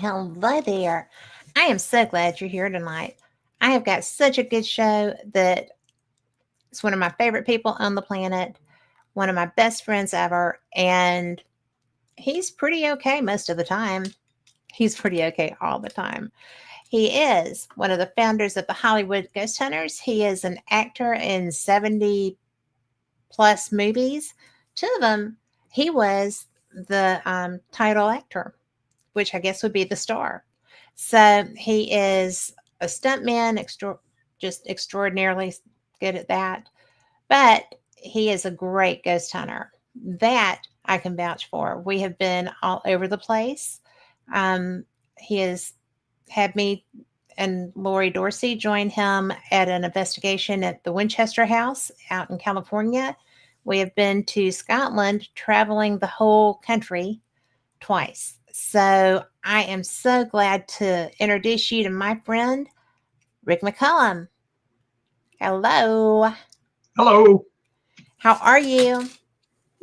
hello there. I am so glad you're here tonight. I have got such a good show that it's one of my favorite people on the planet, one of my best friends ever, and he's pretty okay most of the time. He's pretty okay all the time. He is one of the founders of the Hollywood Ghost Hunters. He is an actor in 70 plus movies. Two of them, he was the title actor, which I guess would be the star. So he is a stuntman, just extraordinarily good at that. But he is a great ghost hunter. That I can vouch for. We have been all over the place. He has had me and Lori Dorsey join him at an investigation at the Winchester House out in California. We have been to Scotland, traveling the whole country twice. So I am so glad to introduce you to my friend, Rick Mccallum. Hello. Hello. How are you?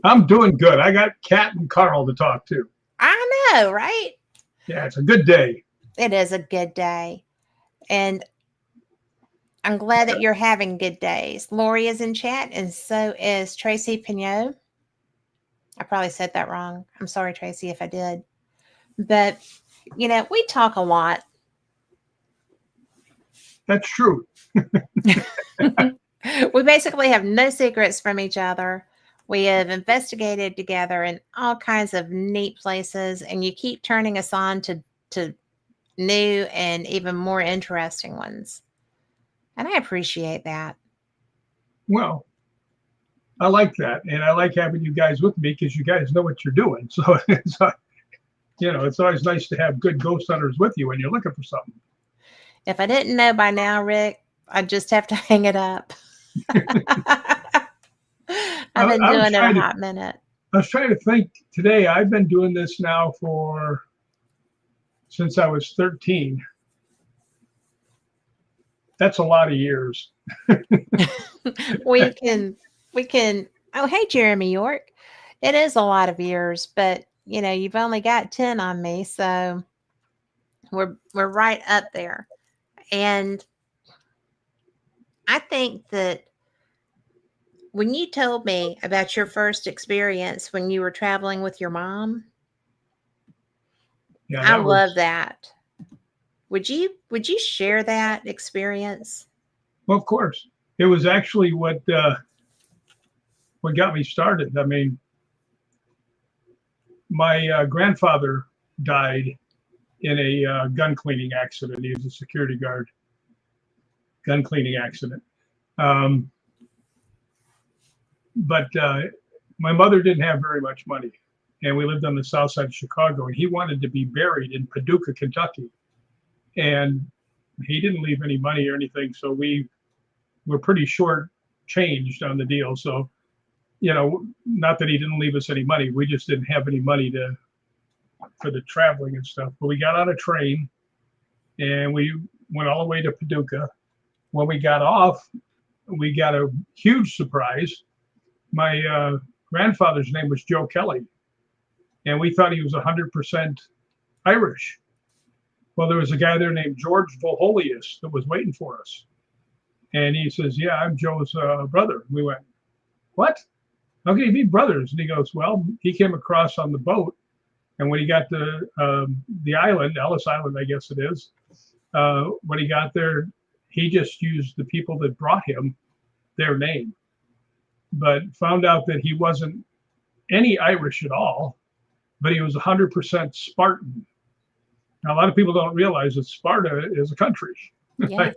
I'm doing good. I got Kat and Carl to talk to. I know, right? Yeah, it's a good day. It is a good day. And I'm glad that you're having good days. Lori is in chat, and so is Tracy Pignot. I probably said that wrong. I'm sorry, Tracy, if I did. But, we talk a lot. That's true. We basically have no secrets from each other. We have investigated together in all kinds of neat places, and you keep turning us on to new and even more interesting ones. And I appreciate that. Well, I like that. And I like having you guys with me because you guys know what you're doing. So, it's always nice to have good ghost hunters with you when you're looking for something. If I didn't know by now, Rick, I'd just have to hang it up. I've been doing it a hot minute. I was trying to think today. I've been doing this now since I was 13. That's a lot of years. we can, oh, hey, Jeremy York. It is a lot of years, but you've only got 10 on me. So we're right up there. And I think that when you told me about your first experience when you were traveling with your mom, I love that. Would you share that experience? Well, of course. It was actually what got me started. I mean, my grandfather died in a gun cleaning accident. He was a security guard. Gun cleaning accident. But my mother didn't have very much money, and we lived on the south side of Chicago, and he wanted to be buried in Paducah, Kentucky. And he didn't leave any money or anything, so we were pretty short changed on the deal. So, not that he didn't leave us any money, we just didn't have any money for the traveling and stuff. But we got on a train, and we went all the way to Paducah. When we got off, we got a huge surprise. My grandfather's name was Joe Kelly, and we thought he was 100% Irish. Well, there was a guy there named George Volholius that was waiting for us. And he says, "Yeah, I'm Joe's brother." We went, "What? How can you be brothers?" And he goes, "Well, he came across on the boat. And when he got to the island, Ellis Island, I guess it is, when he got there, he just used the people that brought him their name, but found out that he wasn't any Irish at all, but he was 100% Spartan. Now, a lot of people don't realize that Sparta is a country. Yes. Right?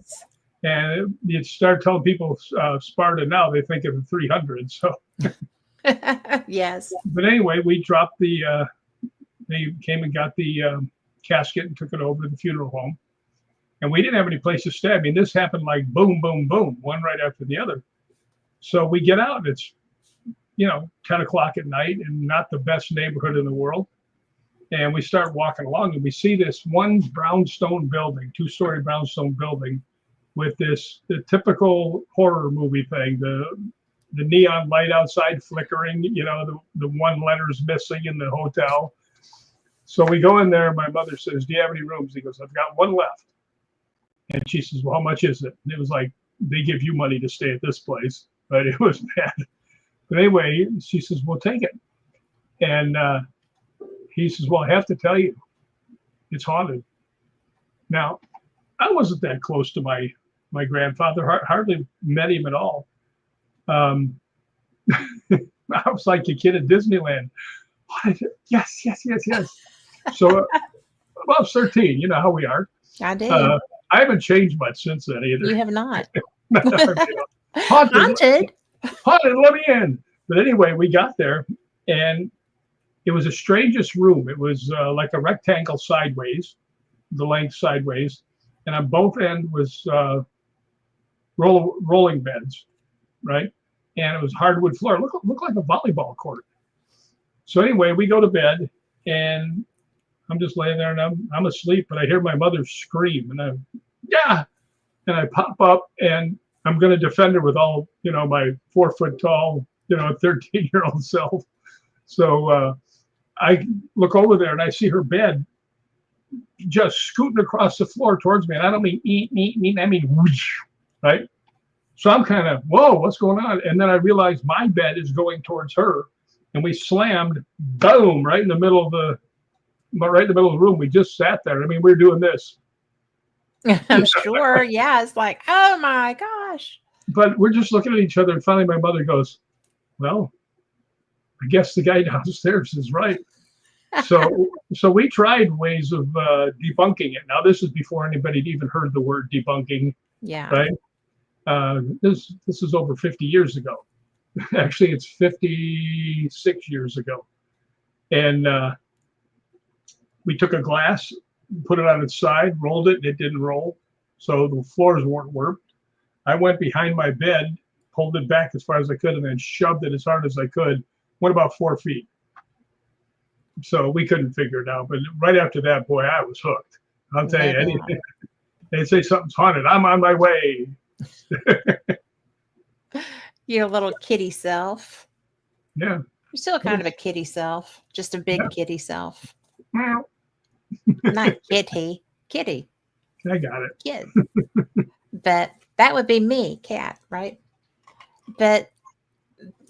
And you start telling people Sparta now, they think of the 300. So, yes. But anyway, we dropped they came and got the casket and took it over to the funeral home. And we didn't have any place to stay. I mean, this happened like boom, boom, boom, one right after the other. So we get out, and it's, 10 o'clock at night and not the best neighborhood in the world. And we start walking along, and we see this one brownstone building, 2-story brownstone building with the typical horror movie thing, the neon light outside flickering, the one letter's missing in the hotel. So we go in there. My mother says, "Do you have any rooms?" He goes, "I've got one left." And she says, "Well, how much is it?" And it was like, they give you money to stay at this place, but it was bad. But anyway, she says, "We'll take it." And he says, "Well, I have to tell you, it's haunted." Now, I wasn't that close to my grandfather, hardly met him at all. I was like a kid at Disneyland. Yes, yes, yes, yes. So I was 13. You know how we are. I do. I haven't changed much since then either. You have not. Haunted, Haunted. haunted, let me in. But anyway, we got there, and it was the strangest room. It was like a rectangle sideways, the length sideways, and on both ends was rolling beds, right? And it was hardwood floor. Looked like a volleyball court. So anyway, we go to bed, and I'm just laying there, and I'm asleep, but I hear my mother scream, and and I pop up, and I'm going to defend her with all, my 4 foot tall, 13-year-old self. So I look over there, and I see her bed just scooting across the floor towards me, and I don't mean eat, I mean whoosh, right? So I'm kind of, whoa, what's going on? And then I realized my bed is going towards her, and we slammed, boom, right in the middle of the room. We just sat there. I mean, we were doing this. I'm sure. Yeah. It's like, oh my gosh. But we're just looking at each other, and finally my mother goes, "Well, I guess the guy downstairs is right." So we tried ways of debunking it. Now, this is before anybody had even heard the word debunking. Yeah. Right. This is over 50 years ago. Actually, it's 56 years ago. And we took a glass, put it on its side, rolled it, and it didn't roll. So the floors weren't warped. I went behind my bed, pulled it back as far as I could, and then shoved it as hard as I could. Went about 4 feet. So we couldn't figure it out. But right after that, boy, I was hooked. I'll tell you, anything. They say something's haunted, I'm on my way. Your little kitty self. Yeah. You're still kind of a kitty self, just a big kitty self. Well, not kitty. I got it. Kid. But that would be me, cat, right? But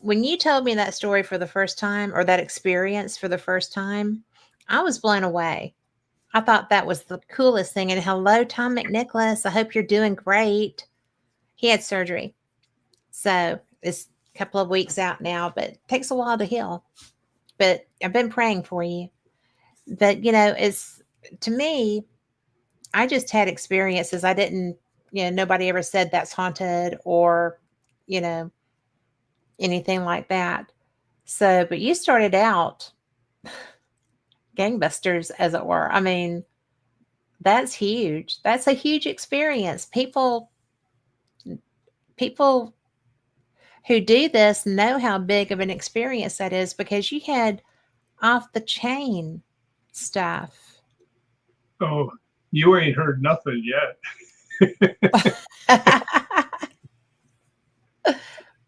when you told me that story for the first time, or that experience for the first time, I was blown away. I thought that was the coolest thing. And hello, Tom McNicholas. I hope you're doing great. He had surgery. So it's a couple of weeks out now, but it takes a while to heal. But I've been praying for you. But, it's, to me, I just had experiences. I didn't, nobody ever said that's haunted or, anything like that. So, but you started out gangbusters, as it were. I mean, that's huge. That's a huge experience. People who do this know how big of an experience that is, because you had off the chain stuff. Oh, you ain't heard nothing yet.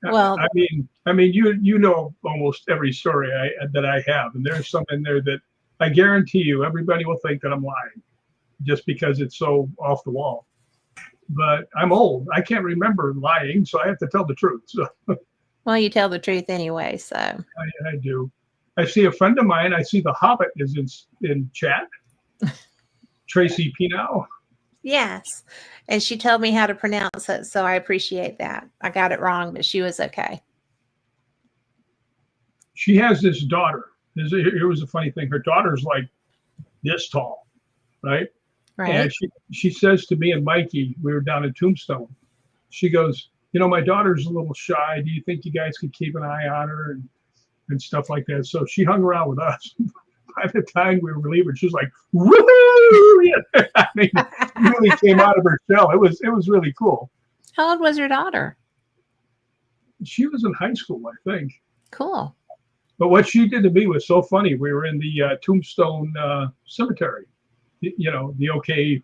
Well, I mean, you know almost every story that I have, and there's some in there that I guarantee you everybody will think that I'm lying, just because it's so off the wall. But I'm old; I can't remember lying, so I have to tell the truth. So. Well, you tell the truth anyway, so. I do. I see a friend of mine. I see the Hobbit is in chat. Tracy Pinow. Yes. And she told me how to pronounce it, so I appreciate that. I got it wrong, but she was okay. She has this daughter. Here was a funny thing. Her daughter's like this tall, right? Right. And she says to me and Mikey, we were down in Tombstone. She goes, my daughter's a little shy. Do you think you guys could keep an eye on her and stuff like that? So she hung around with us. By the time we were leaving, she was like, woohoo! I mean, really came out of her shell. It was really cool. How old was your daughter? She was in high school, I think. Cool. But what she did to me was so funny. We were in the Tombstone Cemetery, the OK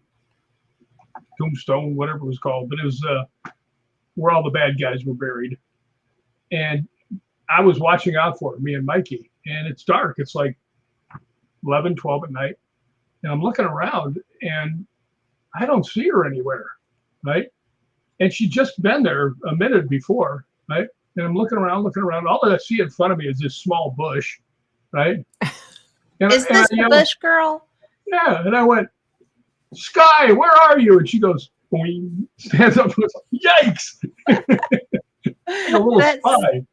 Tombstone, whatever it was called. But it was where all the bad guys were buried. And I was watching out for her, me and Mikey. And it's dark. It's like 11, 12 at night. And I'm looking around and I don't see her anywhere, right? And she'd just been there a minute before, right? And I'm looking around. All that I see in front of me is this small bush, right? Is And I this the yelled, Bush girl? yeah. And I went, Sky, where are you? And she goes, boing, stands up and goes, yikes. Like a little spy.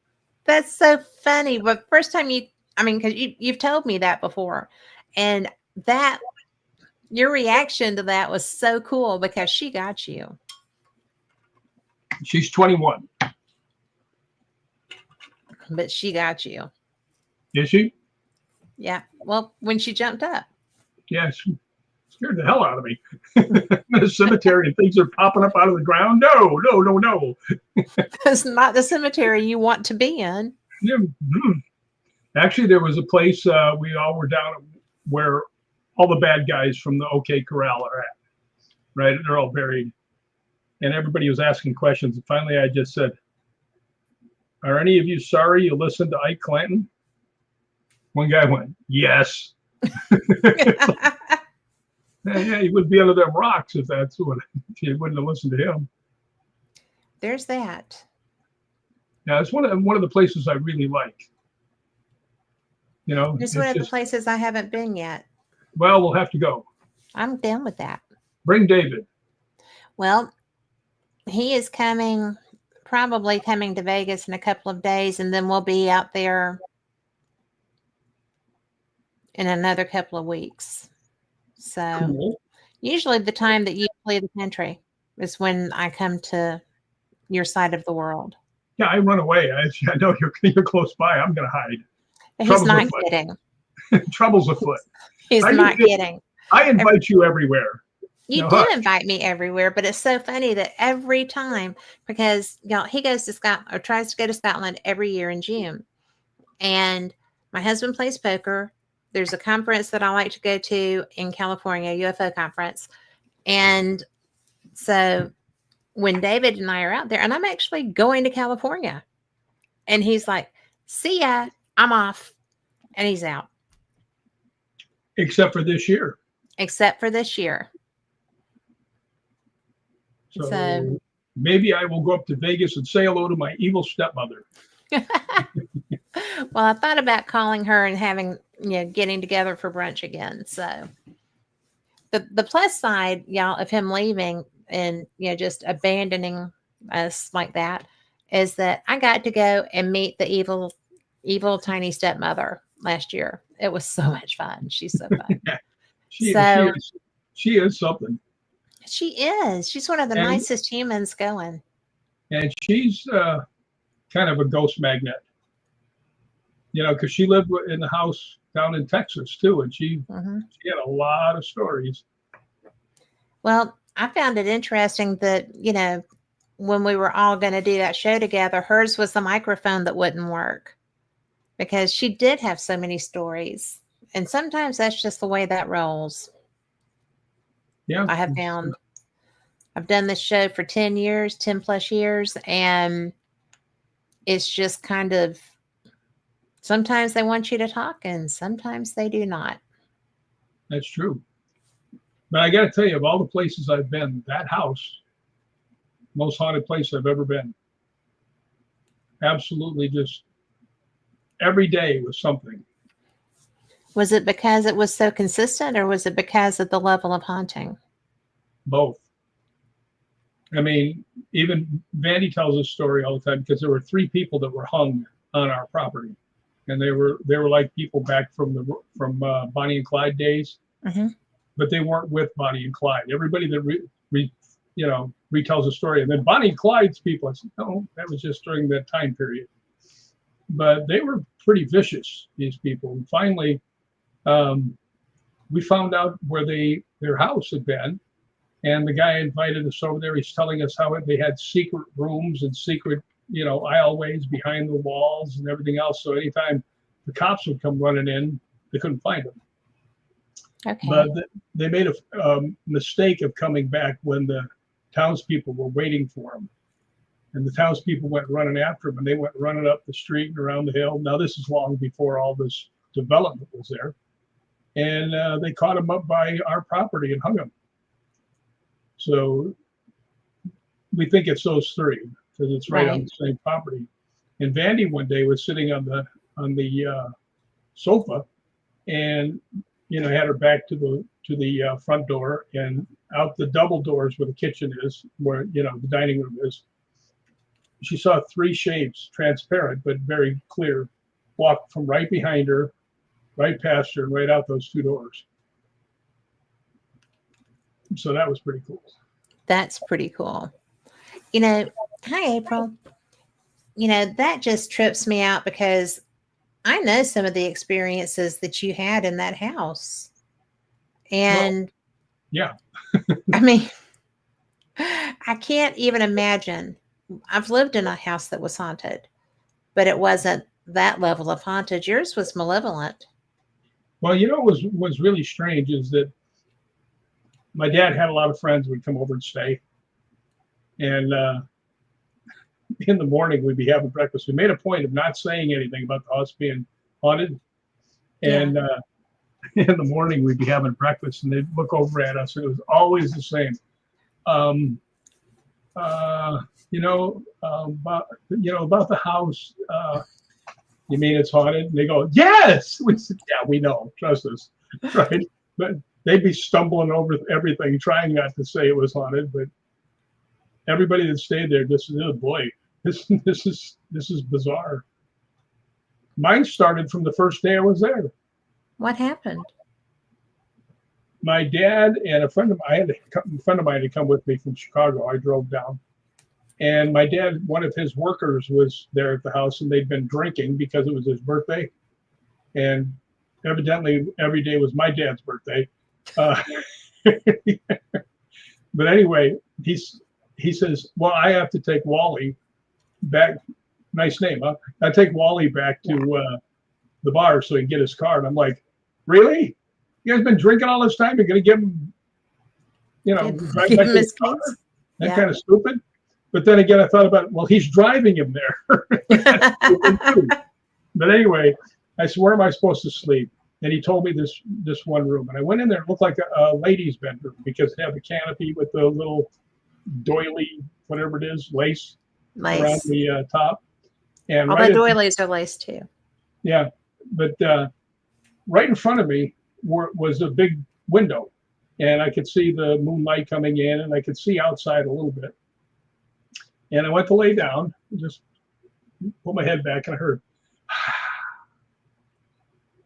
That's so funny. But first time because you've told me that before. And that, your reaction to that was so cool because she got you. She's 21. But she got you. Is she? Yeah. Well, when she jumped up. Yeah, she scared the hell out of me. I'm in a cemetery and things are popping up out of the ground. No. It's not the cemetery you want to be in. Yeah. Actually, there was a place we all were down where all the bad guys from the OK Corral are at, right? They're all buried. And everybody was asking questions. And finally, I just said, are any of you sorry you listened to Ike Clanton? One guy went, yes. Yeah, he would be under them rocks if you wouldn't have listened to him. There's that. Yeah, it's one of the places I really like. You know, it's one of the places I haven't been yet. Well, we'll have to go. I'm down with that. Bring David. Well, he is probably coming to Vegas in a couple of days, and then we'll be out there in another couple of weeks. So cool. Usually the time that you flee the country is when I come to your side of the world. Yeah, I run away. I know you're close by. I'm going to hide. He's not kidding. Trouble's afoot. He's not kidding. I invite you everywhere. You do invite me everywhere, but it's so funny that every time, because he goes to Scotland or tries to go to Scotland every year in June. And my husband plays poker. There's a conference that I like to go to in California, UFO conference. And so when David and I are out there, and I'm actually going to California, and he's like, see ya, I'm off. And he's out. Except for this year. So maybe I will go up to Vegas and say hello to my evil stepmother. Well, I thought about calling her and getting together for brunch again. So the plus side, y'all, of him leaving and, just abandoning us like that is that I got to go and meet the evil tiny stepmother last year. It was so much fun. She's so fun. She is something. She is. She's one of the nicest humans going. And she's kind of a ghost magnet. Because she lived in the house down in Texas too, and she had a lot of stories. Well, I found it interesting that, when we were all going to do that show together, hers was the microphone that wouldn't work because she did have so many stories. And sometimes that's just the way that rolls. Yeah. I have found I've done this show for 10 plus years, and it's just kind of, sometimes they want you to talk and sometimes they do not. That's true. But I got to tell you, of all the places I've been, that house, most haunted place I've ever been. Absolutely, just every day was something. Was it because it was so consistent, or was it because of the level of haunting? Both. I mean, even Vandy tells this story all the time because there were 3 people that were hung on our property, and they were like people back from Bonnie and Clyde days, but they weren't with Bonnie and Clyde. Everybody that retells the story, and then Bonnie and Clyde's people, I said, no, that was just during that time period. But they were pretty vicious, these people. And finally, we found out where their house had been, and the guy invited us over there. He's telling us how they had secret rooms and secret, aisleways behind the walls and everything else. So anytime the cops would come running in, they couldn't find them. Okay. But they made a mistake of coming back when the townspeople were waiting for them. And the townspeople went running after them, and they went running up the street and around the hill. Now, this is long before all this development was there. and they caught him up by our property and hung him. So we think it's those three because it's right on the same property. And Vandy one day was sitting on the sofa, and had her back to the front door, and out the double doors where the kitchen is, where the dining room is. She saw three shapes, transparent but very clear, walk from right behind her, right past her, and right out those two doors. So that was pretty cool. That's pretty cool. Hi, April. That just trips me out because I know some of the experiences that you had in that house. And yeah, I mean, I can't even imagine. I've lived in a house that was haunted, but it wasn't that level of haunted. Yours was malevolent. Well, what was really strange is that my dad had a lot of friends who would come over and stay. And in the morning, we'd be having breakfast. We made a point of not saying anything about the house being haunted. And in the morning, we'd be having breakfast, and they'd look over at us, and it was always the same. About the house. You mean it's haunted? And they go, yes. We said, yeah, we know. Trust us, right? But they'd be stumbling over everything, trying not to say it was haunted. But everybody that stayed there just said, oh boy, this is bizarre. Mine started from the first day I was there. What happened? My dad and a friend of mine had come with me from Chicago. I drove down. And my dad, one of his workers was there at the house, and they'd been drinking because it was his birthday. And evidently every day was my dad's birthday. But anyway, he says, well, I have to take Wally back. Nice name, huh? I take Wally back to the bar so he can get his car. And I'm like, really? You guys been drinking all this time? You're going to give him, drive back to his car? That's kind of stupid. But then again, I thought about, well, he's driving him there. But anyway, I said, where am I supposed to sleep? And he told me this one room. And I went in there. It looked like a ladies' bedroom because it had the canopy with the little doily, whatever it is, lace around the top. And all the doilies are lace too. Yeah. But right in front of me was a big window. And I could see the moonlight coming in, and I could see outside a little bit. And I went to lay down, just put my head back, and I heard,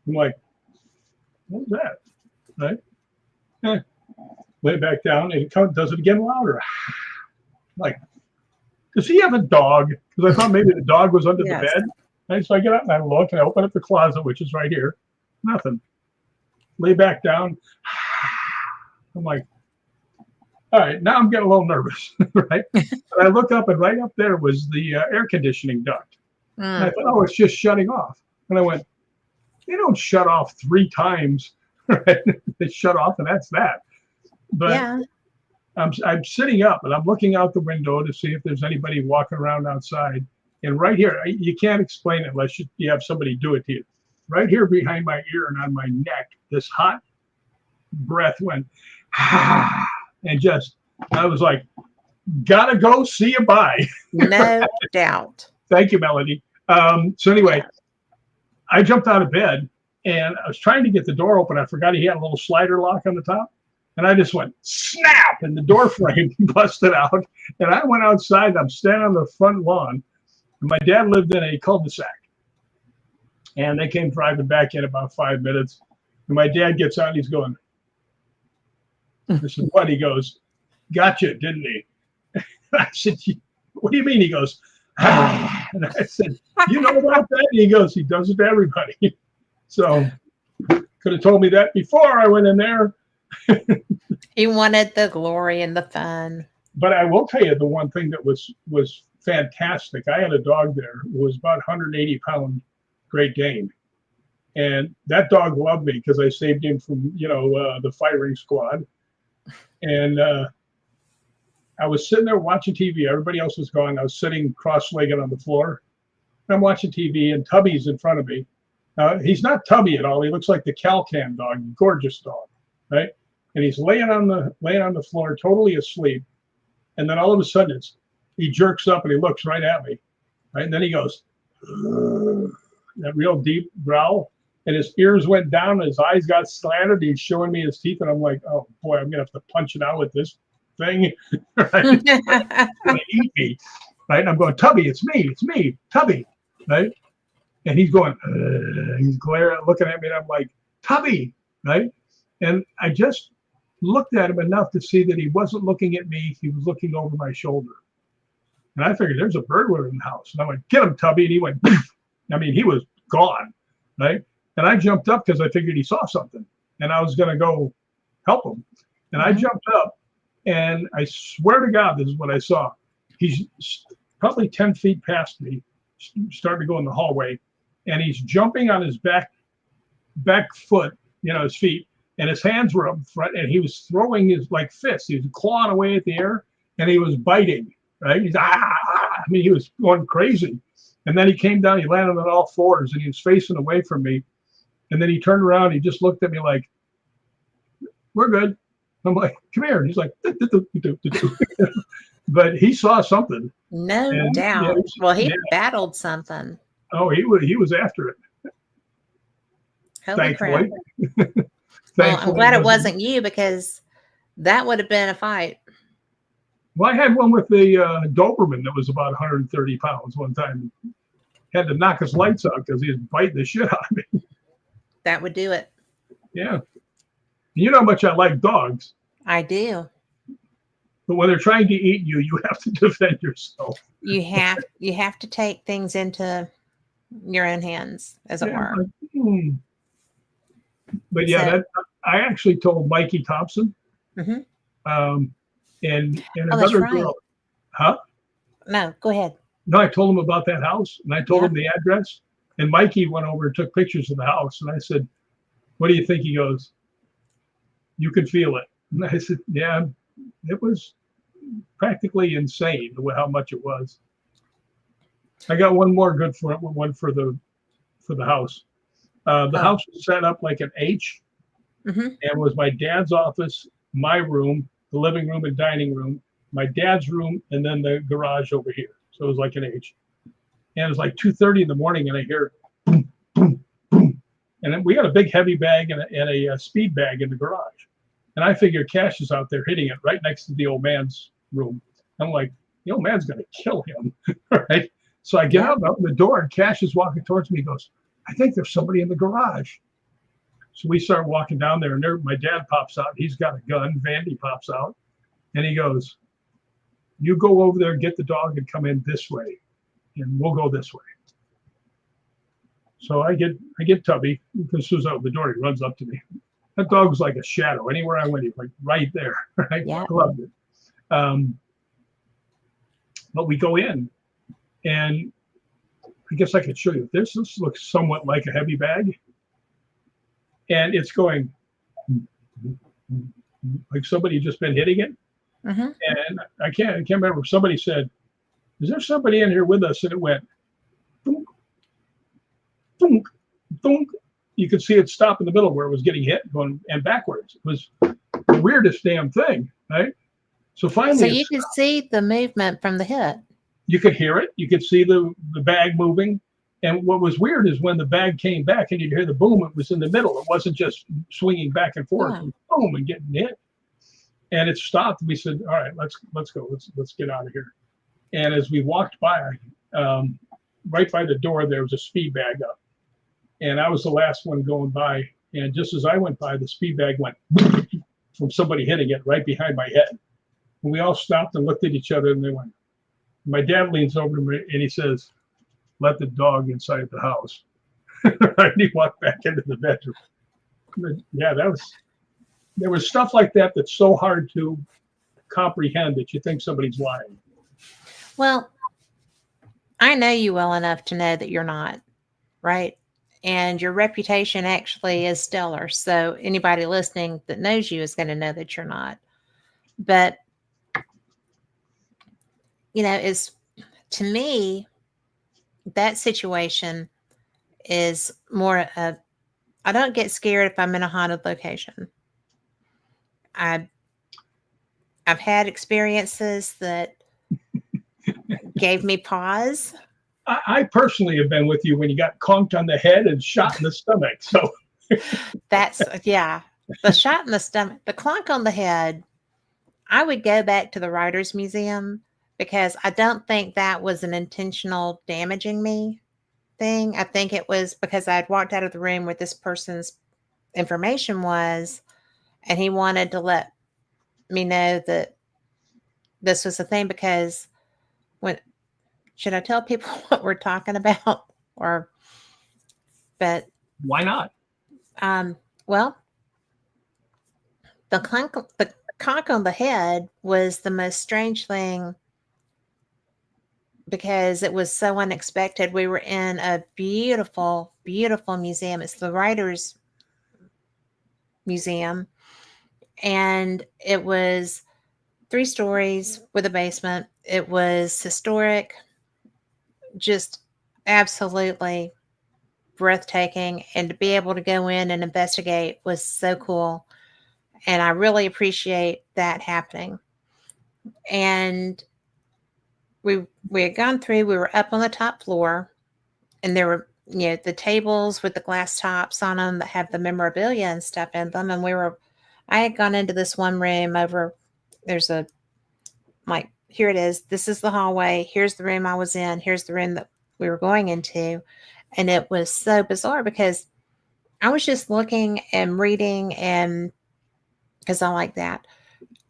I'm like, what was that? Right? Lay back down, and it does it again louder. Like, does he have a dog? Because I thought maybe the dog was under the bed. And so I get up and I look, and I open up the closet, which is right here. Nothing. Lay back down. I'm like, all right, now I'm getting a little nervous, right? And I look up, and right up there was the air conditioning duct. And I thought, oh, it's just shutting off. And I went, they don't shut off 3 times, right? They shut off, and that's that. But I'm sitting up, and I'm looking out the window to see if there's anybody walking around outside. And right here, you can't explain it unless you have somebody do it to you. Right here behind my ear and on my neck, this hot breath went, and just, I was like, gotta go, see you, bye. No doubt. Thank you, Melody. So anyway, I jumped out of bed, and I was trying to get the door open. I forgot he had a little slider lock on the top. And I just went snap, and the door frame busted out. And I went outside. I'm standing on the front lawn. And my dad lived in a cul-de-sac. And they came driving back in about 5 minutes. And my dad gets out, and he's going, this is what? He goes, gotcha, didn't he? I said, what do you mean? He goes, ah. And I said, you know about that? And he goes, he does it to everybody. So could have told me that before I went in there. He wanted the glory and the fun. But I will tell you the one thing that was fantastic. I had a dog there who was about 180-pound Great Dane. And that dog loved me because I saved him from, the firing squad. And I was sitting there watching TV. Everybody else was gone. I was sitting cross-legged on the floor. I'm watching TV, and Tubby's in front of me. He's not Tubby at all. He looks like the Cal-Can dog, gorgeous dog, right? And he's laying on the floor, totally asleep. And then all of a sudden, he jerks up and he looks right at me, right? And then he goes, that real deep growl, and his ears went down, and his eyes got slanted. He's showing me his teeth, and I'm like, oh boy, I'm gonna have to punch it out with this thing, right? It's gonna eat me, right? And I'm going, Tubby, it's me, Tubby, right? And he's going, he's glaring, looking at me, and I'm like, Tubby, right? And I just looked at him enough to see that he wasn't looking at me, he was looking over my shoulder. And I figured there's a burglar in the house. And I went, get him, Tubby. And he went, I mean, he was gone, right? And I jumped up because I figured he saw something. And I was going to go help him. And I jumped up, and I swear to God, this is what I saw. He's probably 10 feet past me, starting to go in the hallway. And he's jumping on his back foot, his feet. And his hands were up front. And he was throwing his, like, fists. He was clawing away at the air. And he was biting. Right? He's I mean, he was going crazy. And then he came down, he landed on all fours, and he was facing away from me. And then he turned around, he just looked at me like, we're good. I'm like, come here. And he's like, but he saw something. No doubt. Well, he battled something. Oh, he was after it. Holy crap. Well, I'm glad it wasn't you, because that would have been a fight. Well, I had one with the Doberman that was about 130 pounds one time. Had to knock his lights out because he was biting the shit out of me. That would do it. Yeah. You know how much I like dogs. I do. But when they're trying to eat you, you have to defend yourself. You have to take things into your own hands, as it were. But yeah, I actually told Mikey Thompson. And another girl. Huh? No, go ahead. No, I told him about that house, and I told him the address. And Mikey went over and took pictures of the house. And I said, what do you think? He goes, you could feel it. And I said, yeah, it was practically insane how much it was. I got one more good one for the house. The house was set up like an H, and was my dad's office, my room, the living room and dining room, my dad's room, and then the garage over here. So it was like an H. And it was like 2:30 in the morning, and I hear boom, boom, boom. And then we got a big heavy bag and a speed bag in the garage. And I figured Cash is out there hitting it right next to the old man's room. I'm like, the old man's going to kill him, right? So I get out and open the door, and Cash is walking towards me. He goes, I think there's somebody in the garage. So we start walking down there, and there, my dad pops out. He's got a gun. Vandy pops out, and he goes, you go over there, get the dog, and come in this way, and we'll go this way. So I get Tubby. As soon as I open the door, he runs up to me. That dog was like a shadow. Anywhere I went, he was like right there. Right? Yeah. I loved it. But we go in, and I guess I could show you. This looks somewhat like a heavy bag. And it's going like somebody just been hitting it. And I can't remember. Somebody said, is there somebody in here with us? And it went thunk, thunk, thunk. You could see it stop in the middle where it was getting hit, going and backwards. It was the weirdest damn thing, right? So finally, so you could see the movement from the hit. You could hear it. You could see the bag moving. And what was weird is when the bag came back and you'd hear the boom, it was in the middle. It wasn't just swinging back and forth, and boom, and getting hit. And it stopped. We said, all right, let's go. Let's get out of here. And as we walked by, right by the door, there was a speed bag up. And I was the last one going by. And just as I went by, the speed bag went from somebody hitting it right behind my head. And we all stopped and looked at each other, and they went. My dad leans over to me and he says, let the dog inside the house. And he walked back into the bedroom. But yeah, there was stuff like that that's so hard to comprehend that you think somebody's lying. Well, I know you well enough to know that you're not, right? And your reputation actually is stellar. So anybody listening that knows you is going to know that you're not. But, it's, to me, that situation is more of, I don't get scared if I'm in a haunted location. I I've had experiences that gave me pause. I personally have been with you when you got conked on the head and shot in the stomach. So That's yeah. The shot in the stomach, the clunk on the head. I would go back to the Writers Museum because I don't think that was an intentional damaging me thing. I think it was because I had walked out of the room where this person's information was, and he wanted to let me know that this was a thing. Because when should I tell people what we're talking about? Or, but why not? um, well, the conch on the head was the most strange thing because it was so unexpected. We were in a beautiful, beautiful museum. It's the Writers Museum, and it was 3 stories with a basement. It was historic, just absolutely breathtaking. And to be able to go in and investigate was so cool. And I really appreciate that happening. And we had gone through, we were up on the top floor, and there were, the tables with the glass tops on them that have the memorabilia and stuff in them. And I had gone into this one room over, there's a, like, here it is. This is the hallway. Here's the room I was in. Here's the room that we were going into. And it was so bizarre because I was just looking and reading, and because I like that.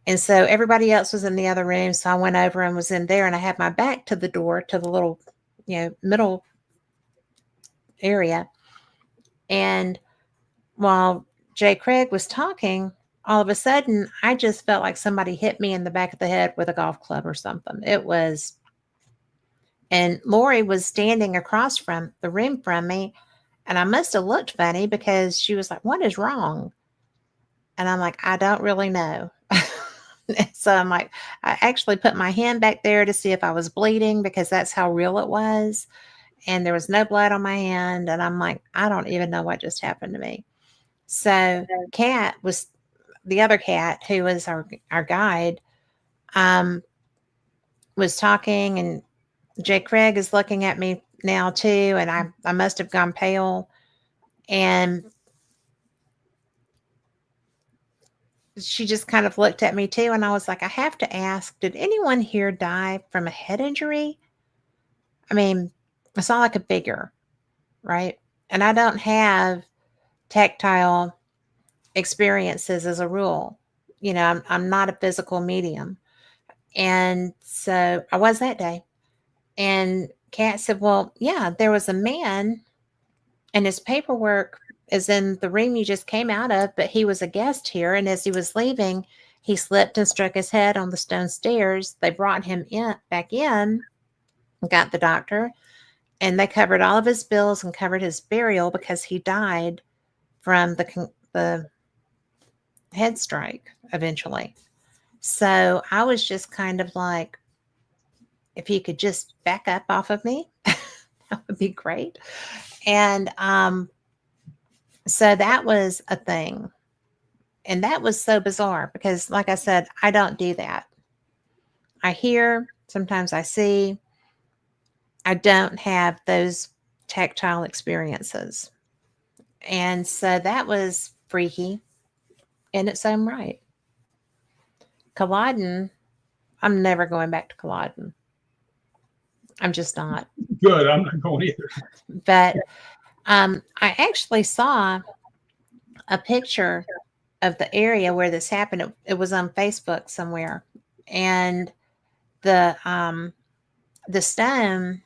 And so everybody else was in the other room. So I went over and was in there, and I had my back to the door, to the little, middle area. And while Jay Craig was talking, all of a sudden, I just felt like somebody hit me in the back of the head with a golf club or something. It was, and Lori was standing across from the room from me, and I must have looked funny because she was like, "What is wrong?" And I'm like, "I don't really know." So I'm like, I actually put my hand back there to see if I was bleeding because that's how real it was. And there was no blood on my hand. And I'm like, I don't even know what just happened to me. So Kat was the other cat who was our guide, um, was talking, and Jay Craig is looking at me now too. And I must have gone pale. And she just kind of looked at me too. And I was like, I have to ask, did anyone here die from a head injury? I mean, I saw like a figure, right? And I don't have tactile experiences as a rule. I'm not a physical medium. And so I was that day. And Kat said, well, yeah, there was a man, and his paperwork is in the room you just came out of, but he was a guest here. And as he was leaving, he slipped and struck his head on the stone stairs. They brought him back in, got the doctor, and they covered all of his bills and covered his burial because he died from the head strike eventually. So I was just kind of like, if he could just back up off of me, that would be great. And so that was a thing. And that was so bizarre because, like I said, I don't do that. I hear, sometimes I see. I don't have those tactile experiences. And so that was freaky in its own right. Culloden, I'm never going back to Culloden. I'm just not. Good. I'm not going either. But I actually saw a picture of the area where this happened. It was on Facebook somewhere, and the stone,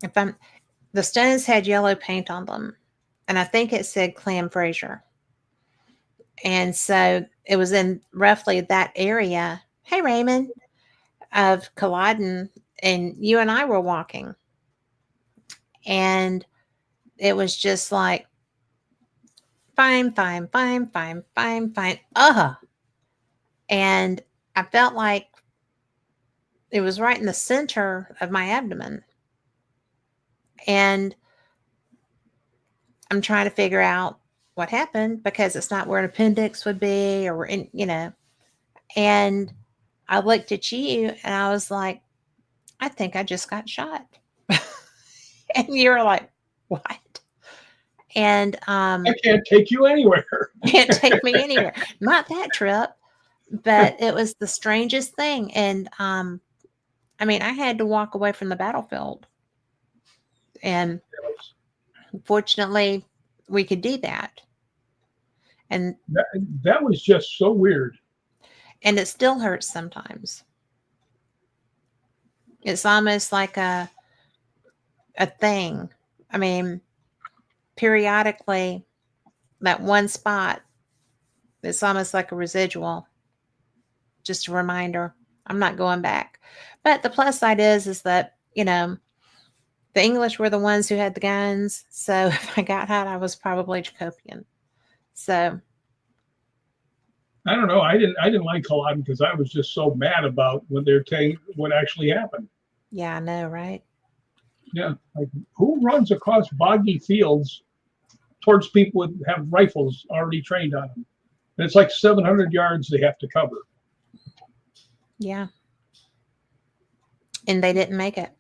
if I'm the stones had yellow paint on them, and I think it said Clam Fraser. And so it was in roughly that area. Hey, Raymond, of Culloden, and you and I were walking, and it was just like, fine, fine, fine, fine, fine, fine. And I felt like it was right in the center of my abdomen. And I'm trying to figure out what happened because it's not where an appendix would be or in, and I looked at you and I was like, I think I just got shot. And you were like, what? And I can't take you anywhere. can't take me anywhere. Not that trip, but it was the strangest thing. And I mean, I had to walk away from the battlefield. And fortunately, we could do that. And That was just so weird. it still hurts sometimes. It's almost like a thing. I mean, periodically, that one spot, it's almost like a residual, just a reminder. I'm not going back. But the plus side is that, the English were the ones who had the guns. So if I got hot, I was probably Jacobian. So I don't know. I didn't like Culloden because I was just so mad about when they're saying what actually happened. yeah, I know, right? Yeah, like who runs across boggy fields towards people that have rifles already trained on them? And it's like 700 yards they have to cover. Yeah. And they didn't make it.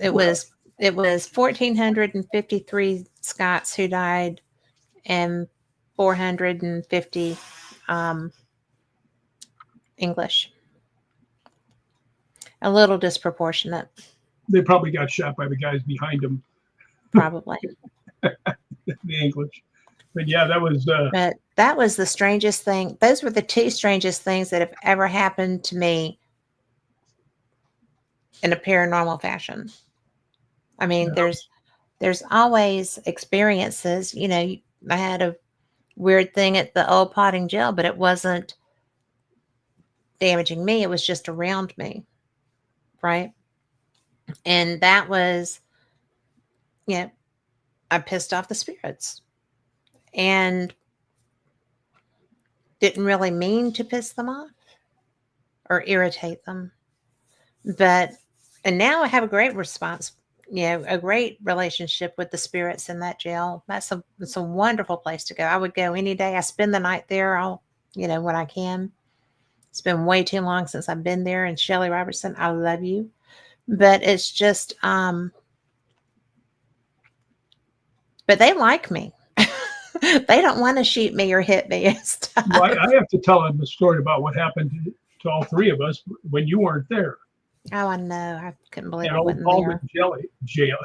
It Well, was 1,453 Scots who died and 450 English. A little disproportionate, they probably got shot by the guys behind them, probably. the English. But yeah, that was But that was the strangest thing. Those were the two strangest things that have ever happened to me in a paranormal fashion. I mean, there's always experiences. I had a weird thing at the old potting jail, but it wasn't damaging me. It was just around me, right? And that was, I pissed off the spirits and didn't really mean to piss them off or irritate them. And now I have a great response, a great relationship with the spirits in that jail. It's a wonderful place to go. I would go any day. I spend the night there when I can. It's been way too long since I've been there. And Shelley Robertson, I love you. But it's just, but they like me. They don't want to shoot me or hit me and stuff. well, I have to tell them the story about what happened to all three of us when you weren't there. Oh, I know. I couldn't believe And I old wasn't Paul there.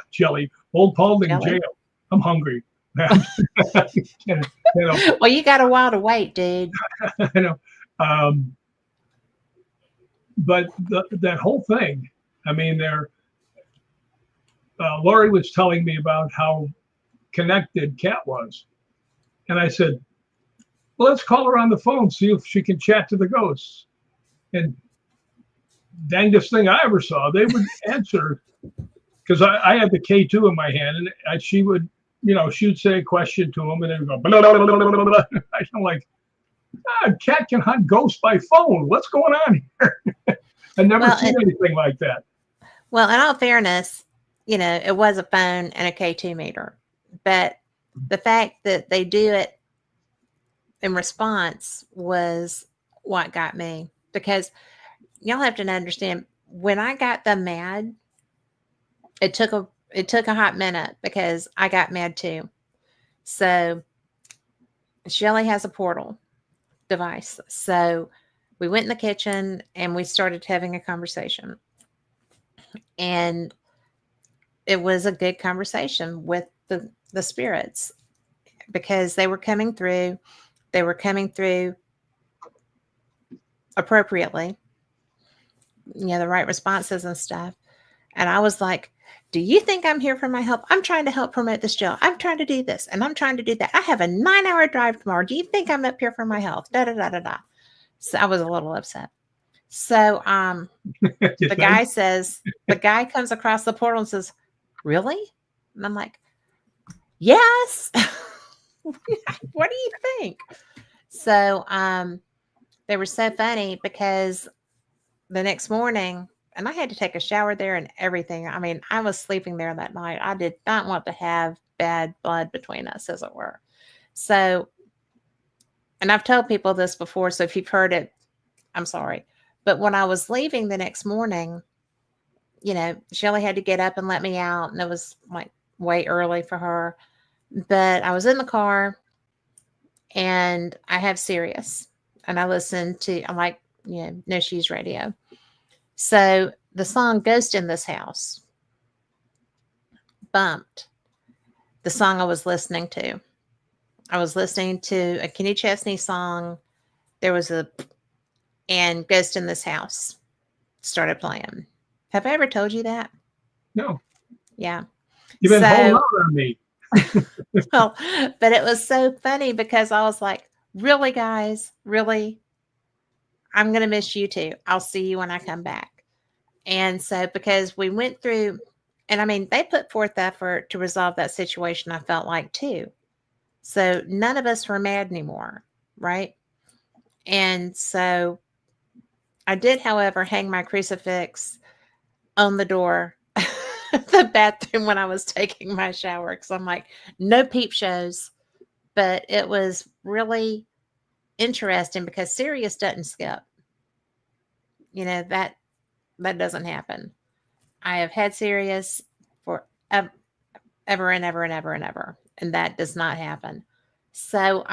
Jelly. Old Paul in Jelly? jail. I'm hungry. Well, you got a while to wait, dude. I know. But that whole thing, I mean, Lori was telling me about how connected Kat was. And I said, well, let's call her on the phone, see if she can chat to the ghosts. And dangest thing I ever saw, they would answer because I had the K2 in my hand, and she would, she would say a question to them, and then go, blah, blah, blah, blah, blah. I'm like, Cat can hunt ghosts by phone. What's going on here? I've never seen anything like that. Well, in all fairness, it was a phone and a K2 meter, but the fact that they do it in response was what got me, because y'all have to understand, when I got them mad, it took a hot minute because I got mad too. So Shelley has a portal device. So we went in the kitchen and we started having a conversation. And it was a good conversation with the spirits because they were coming through. They were coming through appropriately, the right responses and stuff. And I was like, do you think I'm here for my help? I'm trying to help promote this jail. I'm trying to do this and I'm trying to do that. I have a 9-hour drive tomorrow. Do you think I'm up here for my health? Da, da, da, da, da. So I was a little upset. So the guy comes across the portal and says, really? And I'm like, yes. What do you think? So they were so funny because the next morning, and I had to take a shower there and everything. I mean, I was sleeping there that night. I did not want to have bad blood between us, as it were. So, and I've told people this before, so if you've heard it, I'm sorry. But when I was leaving the next morning, Shelly had to get up and let me out, and it was like way early for her. But I was in the car, and I have Sirius, and I like, No Shoes Radio. So the song Ghost in This House bumped the song I was listening to. I was listening to a Kenny Chesney song. And Ghost in This House started playing. Have I ever told you that? No. Yeah. You've been holding out on me. Well, but it was so funny because I was like, really, guys? Really? I'm going to miss you too. I'll see you when I come back. And so, because we went through, and I mean, they put forth effort to resolve that situation, I felt like too. So none of us were mad anymore, right? And so I did, however, hang my crucifix on the door, the bathroom, when I was taking my shower, because I'm like, no peep shows. But it was really interesting because Sirius doesn't skip. That doesn't happen. I have had Sirius for ever and ever and ever and ever, and that does not happen. So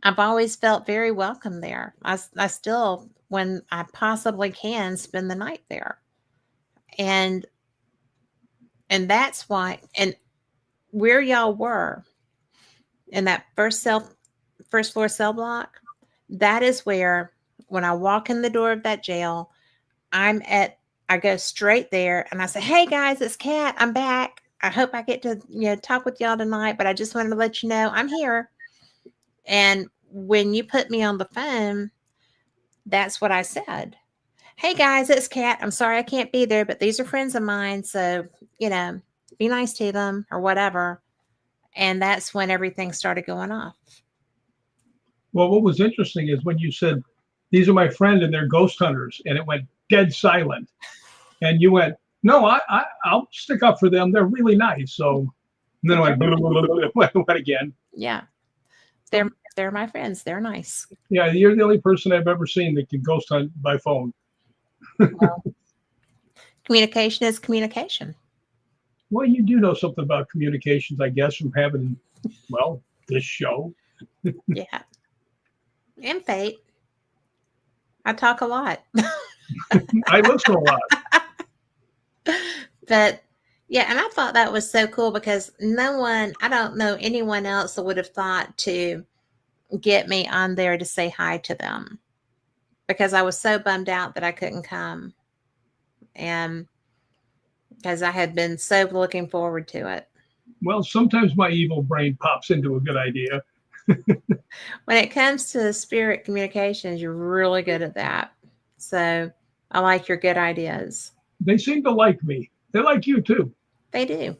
I've always felt very welcome there. I still, when I possibly can, spend the night there. And that's why, and where y'all were in that first floor cell block, that is where, when I walk in the door of that jail, I go straight there and I say, hey guys, it's Kat. I'm back. I hope I get to, talk with y'all tonight, but I just wanted to let you know I'm here. And when you put me on the phone, that's what I said. Hey guys, it's Kat. I'm sorry I can't be there, but these are friends of mine. So, be nice to them or whatever. And that's when everything started going off. Well, what was interesting is when you said, these are my friend and they're ghost hunters, and it went dead silent. And you went, no, I'll stick up for them. They're really nice. So and then it went again. Yeah. They're my friends. They're nice. Yeah, you're the only person I've ever seen that can ghost hunt by phone. Well, communication is communication. Well, you do know something about communications, I guess, from having, this show. Yeah. And fate. I talk a lot. I listen a lot. But yeah, and I thought that was so cool because I don't know anyone else that would have thought to get me on there to say hi to them, because I was so bummed out that I couldn't come. And because I had been so looking forward to it. Well, sometimes my evil brain pops into a good idea. When it comes to spirit communications, you're really good at that. So I like your good ideas. They seem to like me. They like you too. They do.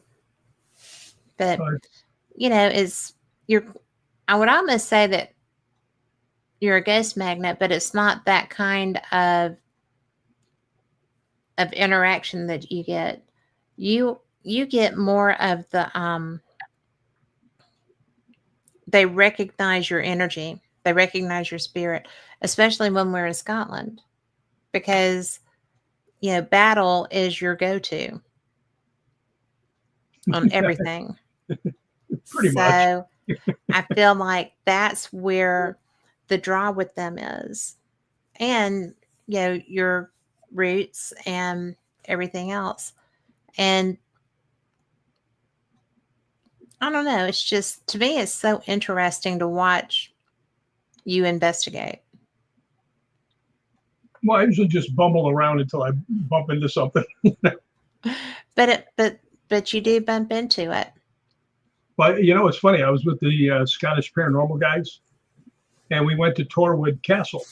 But I would almost say that you're a ghost magnet, but it's not that kind of interaction that you get. You get more of the they recognize your energy. They recognize your spirit, especially when we're in Scotland, because battle is your go-to on everything. Pretty much. So I feel like that's where the draw with them is, and your roots and everything else. And I don't know, it's just, to me, it's so interesting to watch you investigate. Well, I usually just bumble around until I bump into something. But you do bump into it. But it's funny. I was with the Scottish Paranormal guys, and we went to Torwood Castle.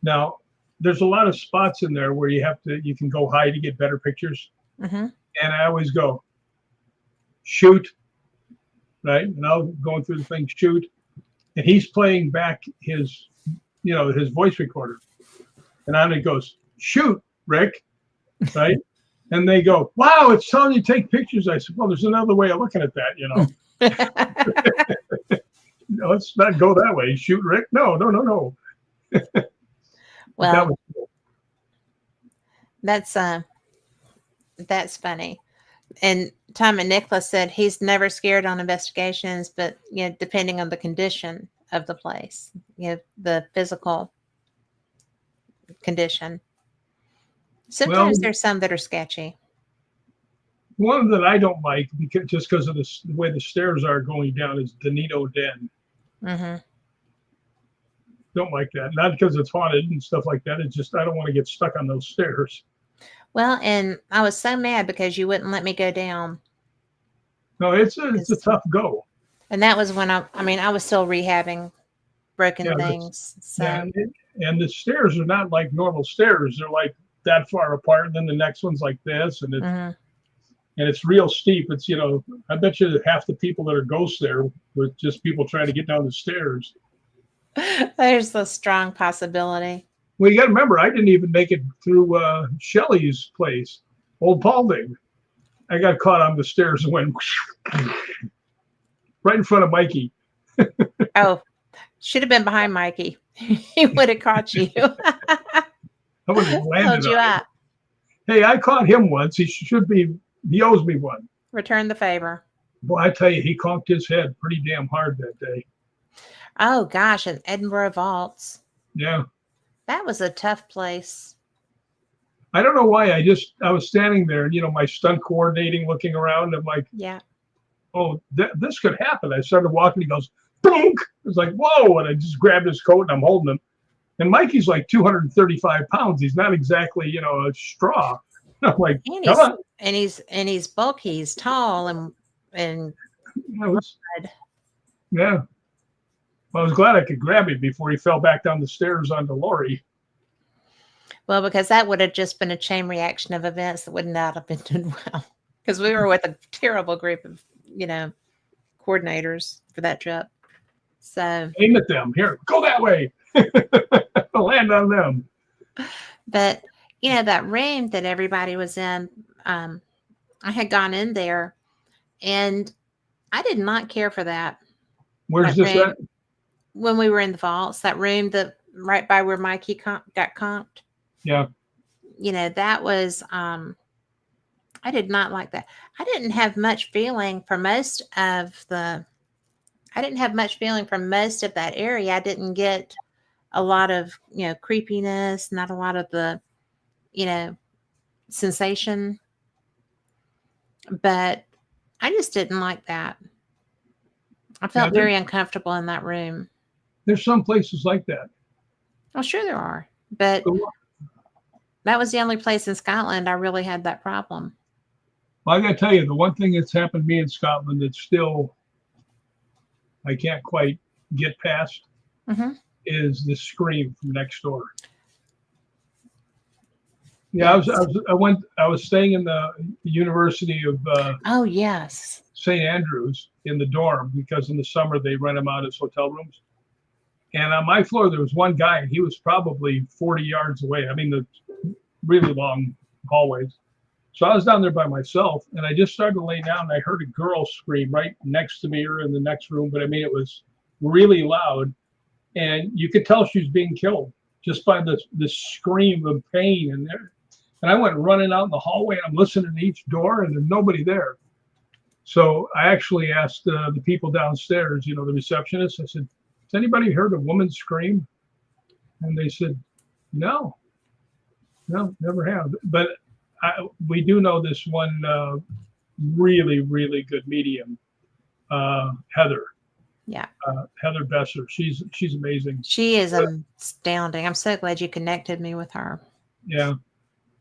Now, there's a lot of spots in there where you can go high to get better pictures. Mm-hmm. And I always go, shoot, right? And I'll going through the thing, shoot, and he's playing back his voice recorder, and on it goes, shoot, Rick, right? And they go, wow, it's telling you to take pictures. I said, well, there's another way of looking at that, you know. No, let's not go that way. Shoot, Rick. No. But that Well, was cool. that's funny. And Tom and Nicholas said he's never scared on investigations, but depending on the condition of the place, the physical condition. Well, Sometimes there's some that are sketchy. one that I don't like because of the way the stairs are going down is Danito Den. Mm-hmm. Don't like that. Not because it's haunted and stuff like that. It's just I don't want to get stuck on those stairs. Well, and I was so mad because you wouldn't let me go down. No, it's a tough go. And that was when I was still rehabbing broken Yeah, things. So yeah, and the stairs are not like normal stairs. They're like that far apart, and then the next one's like this, and it's real steep. It's I bet you that half the people that are ghosts there were just people trying to get down the stairs. there's a strong possibility. Well, you got to remember, I didn't even make it through Shelley's place, Old Paulding. I got caught on the stairs and went right in front of Mikey. Oh, should have been behind Mikey. He would have caught you. I would have landed Hold you on him. up. Hey, I caught him once. He owes me one. Return the favor. Boy, I tell you, he conked his head pretty damn hard that day. Oh gosh, and Edinburgh Vaults. Yeah. That was a tough place. I don't know why. I was standing there and, my stunt coordinating, looking around. I'm like, Yeah. oh, this could happen. I started walking. He goes, boom. I was like, whoa. And I just grabbed his coat and I'm holding him. And Mikey's like 235 pounds. He's not exactly, a straw. I'm like, come on. And he's bulky. He's tall and Yeah. Well, I was glad I could grab him before he fell back down the stairs onto Lori. well, because that would have just been a chain reaction of events that would not have been done well. Because we were with a terrible group of, coordinators for that trip. So Aim at them. Here, go that way. Land on them. But that room that everybody was in, I had gone in there, and I did not care for that. Where's that this room, at? When we were in the vaults, that room that right by where Mikey got comped. Yeah. That was. I did not like that. I didn't have much feeling for most of the. I didn't have much feeling for most of that area. I didn't get a lot of creepiness, not a lot of the sensation, but I just didn't like that. I felt very uncomfortable in that room. There's some places like that. Oh, sure there are, but that was the only place in Scotland I really had that problem. Well, I got to tell you, the one thing that's happened to me in Scotland that still I can't quite get past is the scream from next door. Yeah, yes. I was staying in the University of oh yes, St. Andrews in the dorm because in the summer they rent them out as hotel rooms. And on my floor there was one guy and he was probably 40 yards away. I mean the really long hallways. So I was down there by myself and I just started to lay down and I heard a girl scream right next to me or in the next room, but I mean it was really loud and you could tell she was being killed just by this scream of pain in there. And I went running out in the hallway and I'm listening to each door and there's nobody there. So I actually asked the people downstairs, the receptionist, I said, has anybody heard a woman scream? And they said, no, never have. But we do know this one really, really good medium, Heather. Yeah. Heather Besser. She's amazing. She is astounding. I'm so glad you connected me with her. Yeah.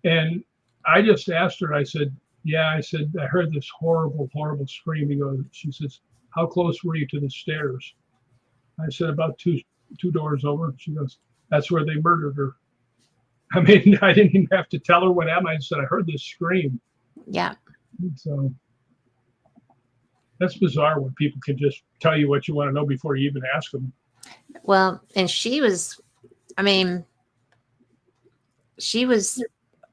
And I just asked her, I said, I heard this horrible, horrible scream. She says, how close were you to the stairs? I said, about two doors over. She goes, that's where they murdered her. I mean, I didn't even have to tell her what happened. I said, I heard this scream. Yeah. So that's bizarre when people can just tell you what you want to know before you even ask them. Well, and she was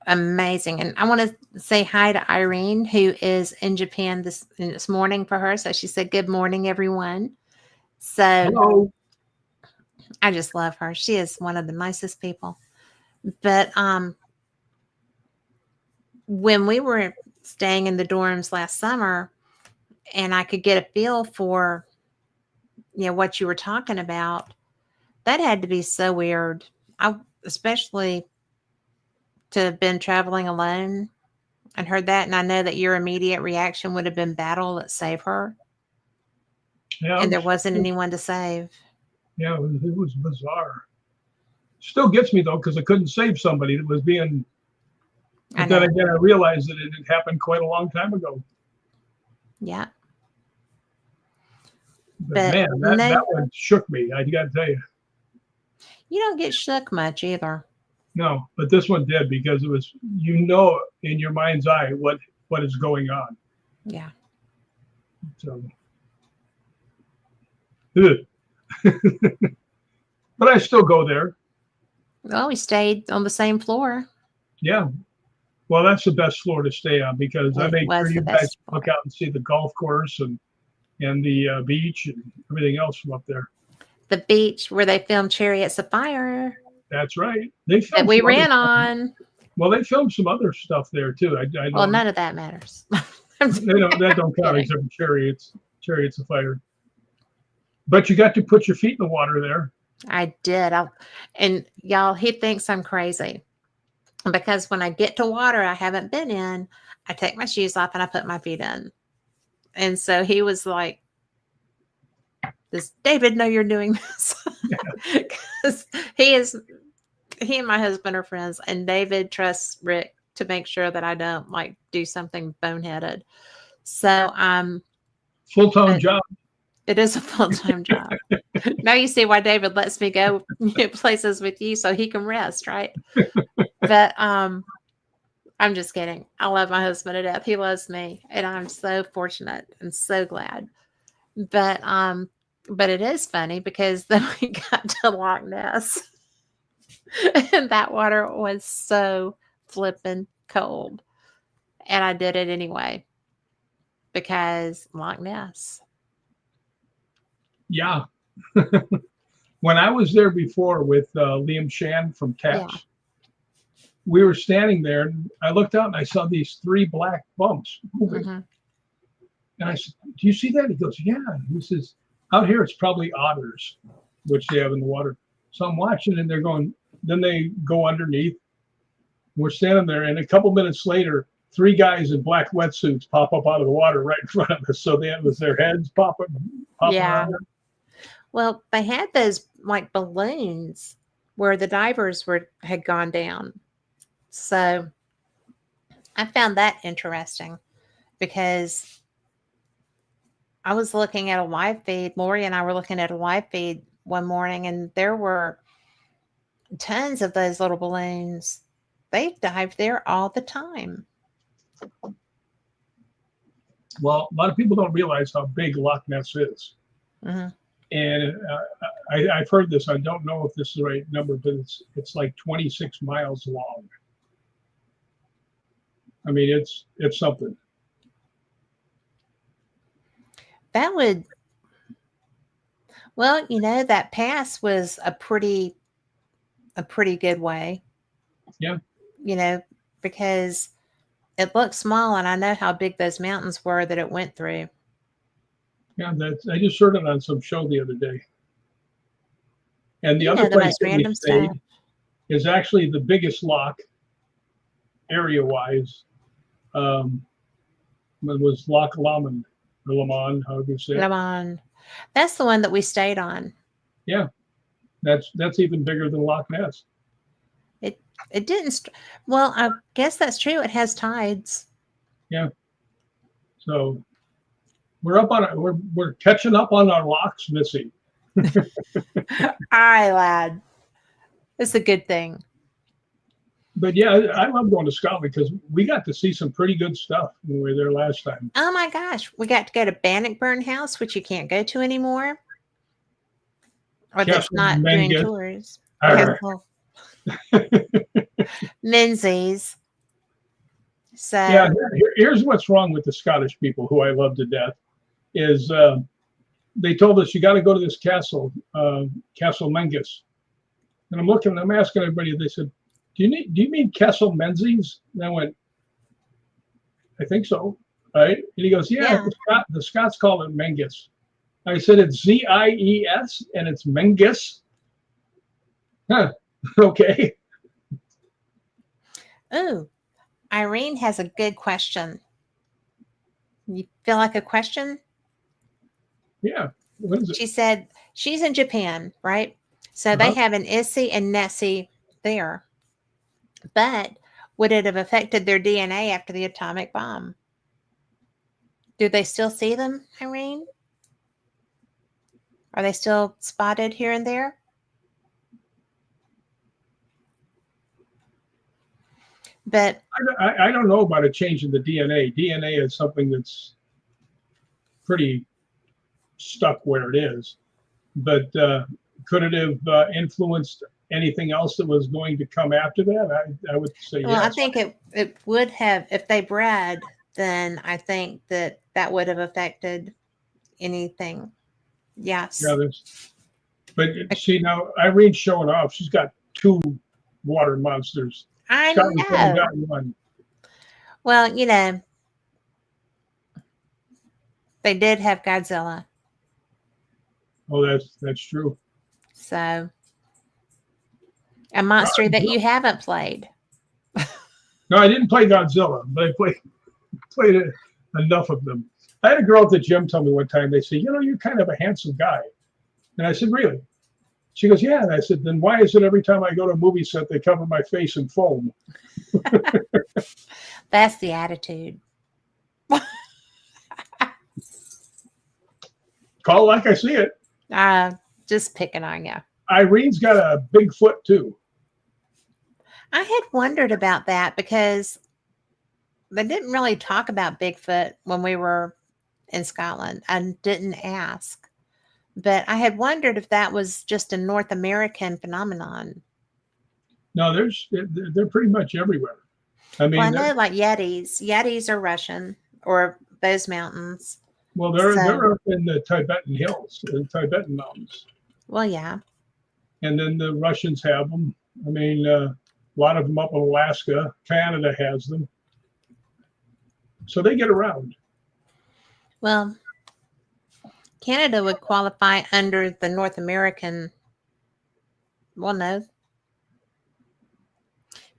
amazing. And I want to say hi to Irene, who is in Japan this morning for her. So she said, "Good morning, everyone." So Hello. I just love her. She is one of the nicest people. But when we were staying in the dorms last summer, and I could get a feel for what you were talking about, that had to be so weird. I especially to have been traveling alone and heard that, and I know that your immediate reaction would have been battle, let's save her, Yeah, and there wasn't anyone to save. yeah, it was bizarre. Still gets me though, because I couldn't save somebody that was being. I But then know. again, I realized that it had happened quite a long time ago. Yeah. But But man, no, that one shook me. I got to tell you. you don't get shook much either. No, but this one did because it was, in your mind's eye what is going on. Yeah. So, but I still go there. Well, we stayed on the same floor. Yeah. Well, that's the best floor to stay on because I It make sure was the you guys best look floor. out and see the golf course and the beach and everything else from up there. The beach where they filmed Chariots of Fire That's right. They that filmed we some other ran stuff. on. Well, they filmed some other stuff there too. I Well, know none of that matters. I'm just that don't count kidding. except for chariots of fire. But you got to put your feet in the water there. I did. And y'all, he thinks I'm crazy because when I get to water I haven't been in, I take my shoes off and I put my feet in. And so he was like, "Does David know you're doing this?" Because he and my husband are friends, and David trusts Rick to make sure that I don't like do something boneheaded. So Full-time but job. it is a full-time job. Now you see why David lets me go places with you so he can rest, right? But I'm just kidding. I love my husband to death. He loves me, and I'm so fortunate and so glad. But it is funny because then we got to Loch Ness, and that water was so flippin' cold, and I did it anyway because Loch Ness. Yeah. When I was there before with Liam Shan from Yeah. Taps, we were standing there and I looked out and I saw these three black bumps moving. Hmm. And I said, "Do you see that?" He goes, "Yeah." He says, "Out here it's probably otters, which they have in the water." So I'm watching and they're going, then they go underneath. We're standing there and a couple minutes later, three guys in black wetsuits pop up out of the water right in front of us. So it was their heads popping Yeah. around. Well, they had those like balloons where the divers had gone down. So I found that interesting because I was looking at a live feed. Lori and I were looking at a live feed one morning, and there were tons of those little balloons. They dive there all the time. Well, a lot of people don't realize how big Loch Ness is. Hmm. And I've heard this. I don't know if this is the right number, but it's like 26 miles long. I mean, it's something. That would, well, that pass was a pretty good way, Yeah, you know, because it looked small, and I know how big those mountains were that it went through. yeah. I just heard it on some show the other day. And the other The place most that we random stuff. stayed is actually the biggest loch area-wise. It was Loch Lomond or Lomond, however you say it. Lemon. That's the one that we stayed on. Yeah, that's even bigger than Loch Ness. It didn't. Well, I guess that's true. It has tides. Yeah, so we're up on we're catching up on our lochs, Missy. Aye, lad. It's a good thing. But yeah, I love going to Scotland because we got to see some pretty good stuff when we were there last time. Oh my gosh. We got to go to Bannockburn House, which you can't go to anymore. Or that's Castle not doing Mengus. tours. Arr. Castle Menzies. Yeah, So, here's what's wrong with the Scottish people, who I love to death, is they told us you got to go to this castle, Castle Mengus. And I'm asking everybody. They said, do you mean Castle Menzies? And I went, I think so. Right? And he goes, yeah, yeah. the Scots call it Mengus. I said, it's Zies and it's Mengus. Huh. Okay. Ooh, Irene has a good question. You feel like a question? Yeah. What is it? She said she's in Japan, right? So they Uh-huh. have an Issy and Nessie there. But would it have affected their DNA after the atomic bomb? Do they still see them, Irene? Are they still spotted here and there? But I don't know about a change in the DNA. DNA is something that's pretty stuck where it is. But could it have influenced anything else that was going to come after that? I would say well, I yes. think it would have if they bred, then I think that would have affected anything. Yeah, Yes. but see now, Irene's showing off. She's got two water monsters. I Scotland's only know. got one. Well, they did have Godzilla. Oh, that's true. So a monster that you haven't played. No, I didn't play Godzilla, but I played enough of them. I had a girl at the gym tell me one time. They said, you're kind of a handsome guy, and I said, really? She goes, yeah. And I said, then why is it every time I go to a movie set they cover my face in foam? That's the attitude. Call it like I see it. Just picking on you. Irene's got a big foot too. I had wondered about that because they didn't really talk about Bigfoot when we were in Scotland. I didn't ask. But I had wondered if that was just a North American phenomenon. No, they're pretty much everywhere. I Well, I mean, know like Yetis. Yetis are Russian or those mountains. they're So, up in the Tibetan hills, the Tibetan mountains, well, yeah. and then the Russians have them. I mean, a lot of them up in Alaska. Canada has them, so they get around. Well, Canada would qualify under the North American. Well, no,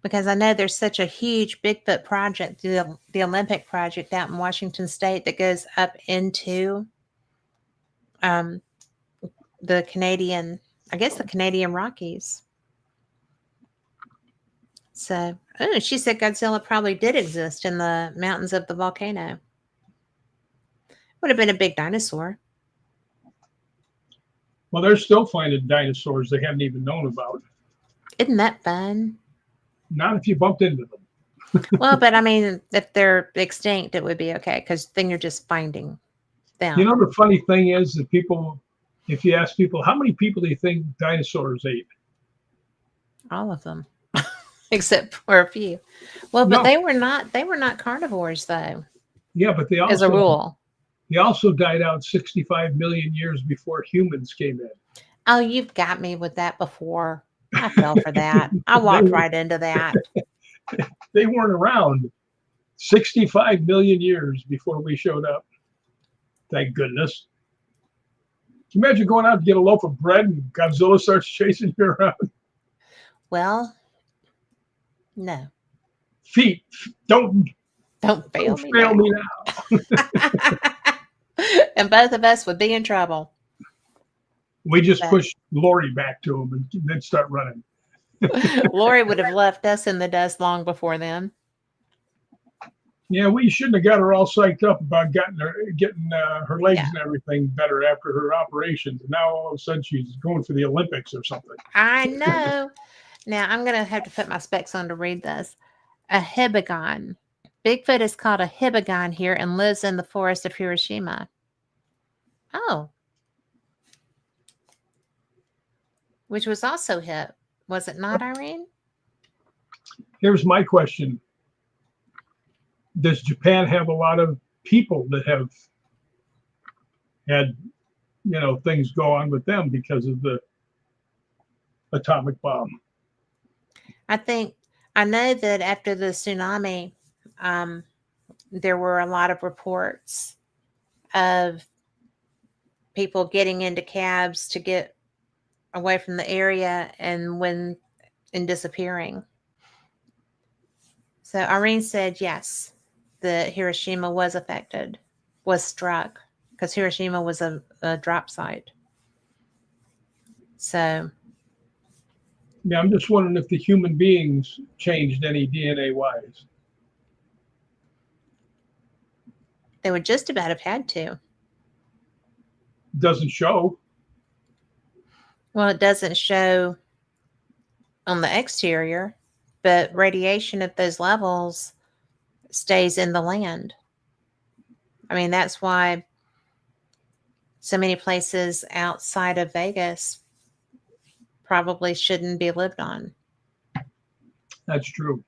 because I know there's such a huge Bigfoot project, the Olympic project out in Washington State that goes up into um, the Canadian, I guess the Canadian Rockies. So, oh, she said Godzilla probably did exist in the mountains of the volcano. Would have been a big dinosaur. Well, they're still finding dinosaurs they haven't even known about. Isn't that fun? Not if you bumped into them. Well, but I mean, if they're extinct, it would be okay because then you're just finding them. The funny thing is that people, if you ask people, how many people do you think dinosaurs ate? All of them, except for a few. Well, but No. they were not carnivores though, Yeah, but as a rule. they also died out 65 million years before humans came in. Oh, you've got me with that before. I fell for that. I walked right into that. They weren't around 65 million years before we showed up. Thank goodness. Can you imagine going out to get a loaf of bread and Godzilla starts chasing you around? Well, no, Feet, don't fail me fail now. me now. And both of us would be in trouble. We just But push Lori back to him and then start running. Lori would have left us in the dust long before then. Yeah, we shouldn't have got her all psyched up about getting her legs Yeah, and everything better after her operations. And now all of a sudden she's going for the Olympics or something. I know. Now I'm going to have to put my specs on to read this. A hibagon. Bigfoot is called a hibagon here and lives in the forest of Hiroshima. Oh, which was also hip. Was it not, Irene? Here's my question. does Japan have a lot of people that have had, things go on with them because of the atomic bomb? I know that after the tsunami, um, there were a lot of reports of people getting into cabs to get away from the area and disappearing. So Irene said yes, that Hiroshima was affected, was struck, because Hiroshima was a drop site. So Yeah, I'm just wondering if the human beings changed any DNA wise. they would just about have had to. Doesn't show. Well, it doesn't show on the exterior, but radiation at those levels stays in the land. I mean, that's why so many places outside of Vegas probably shouldn't be lived on. That's true.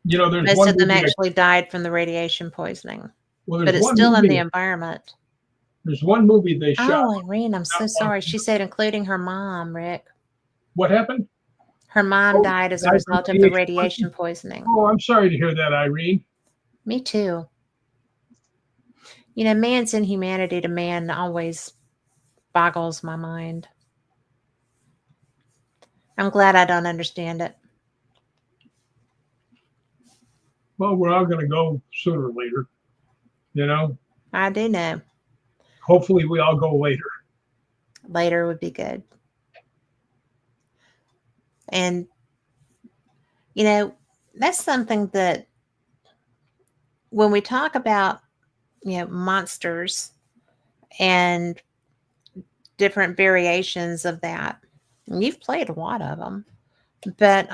There's Most one of them movie. actually died from the radiation poisoning, Well, but there's it's one still in the movie. environment. There's one movie they shot. Oh, Irene, I'm so sorry. She said including her mom, Rick. What happened? Her mom died as a Died from result of the radiation poisoning. Oh, I'm sorry to hear that, Irene. Me too. Man's inhumanity to man always boggles my mind. I'm glad I don't understand it. Well, we're all going to go sooner or later. I do know. Hopefully we all go later. Later would be good. And, that's something that when we talk about, monsters and different variations of that, and you've played a lot of them, but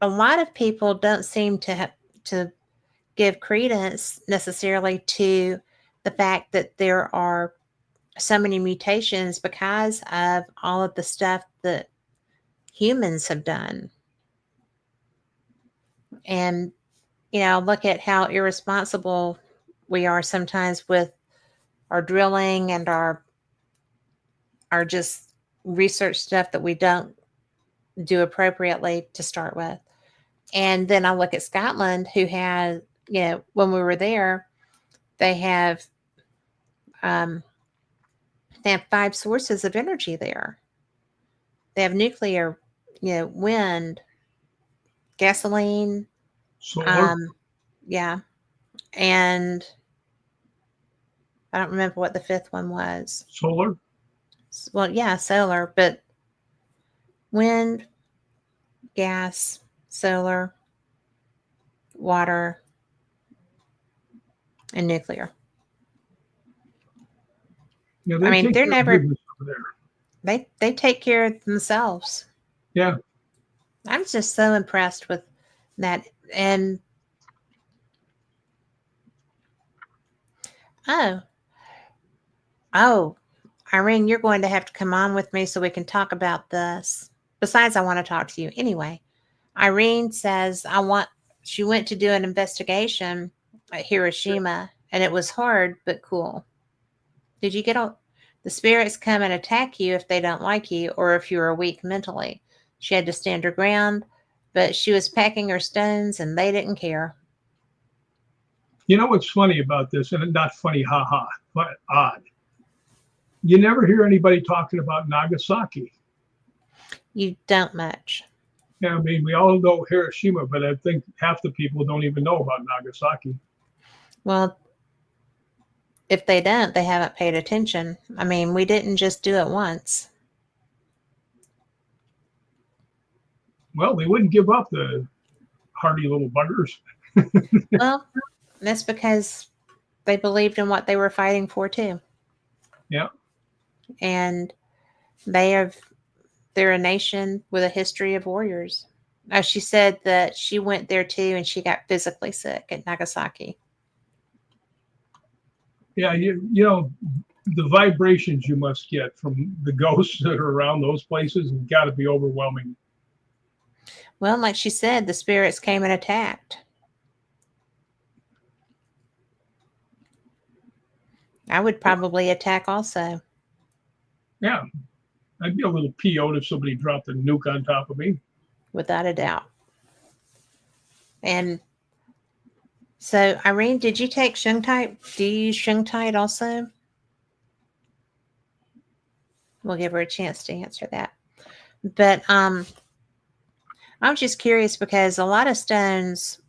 a lot of people don't seem to give credence necessarily to the fact that there are so many mutations because of all of the stuff that humans have done. And, look at how irresponsible we are sometimes with our drilling and our just research stuff that we don't do appropriately to start with. And then I look at Scotland, who had, when we were there, they have 5 sources of energy there. They have nuclear, wind, gasoline, Solar. yeah, and I don't remember what the 5th one was. Solar. Well, yeah, solar, but wind, gas, solar, water, and nuclear. Yeah, I mean, they're never. Over there. They take care of themselves. Yeah. I'm just so impressed with that. And oh, Irene, you're going to have to come on with me so we can talk about this. Besides, I want to talk to you anyway. Irene says she went to do an investigation at Hiroshima, and it was hard but cool. Did you get the spirits come and attack you if they don't like you or if you are weak mentally? She had to stand her ground, but she was packing her stones and they didn't care. You know what's funny about this, and not funny, haha, but odd. You never hear anybody talking about Nagasaki. You don't much. Yeah, I mean, we all know Hiroshima, but I think half the people don't even know about Nagasaki. Well, if they don't, they haven't paid attention. I mean, we didn't just do it once. Well, they wouldn't give up, the hardy little buggers. Well, that's because they believed in what they were fighting for too. Yeah. And they're a nation with a history of warriors. She said that she went there too and she got physically sick at Nagasaki. Yeah, you know, the vibrations you must get from the ghosts that are around those places have got to be overwhelming. Well, like she said, the spirits came and attacked. I would probably attack also, Yeah, I'd be a little PO'd if somebody dropped a nuke on top of me. without a doubt. And so, Irene, did you take Shungite? Do you use Shungite also? We'll give her a chance to answer that. But I'm just curious because a lot of stones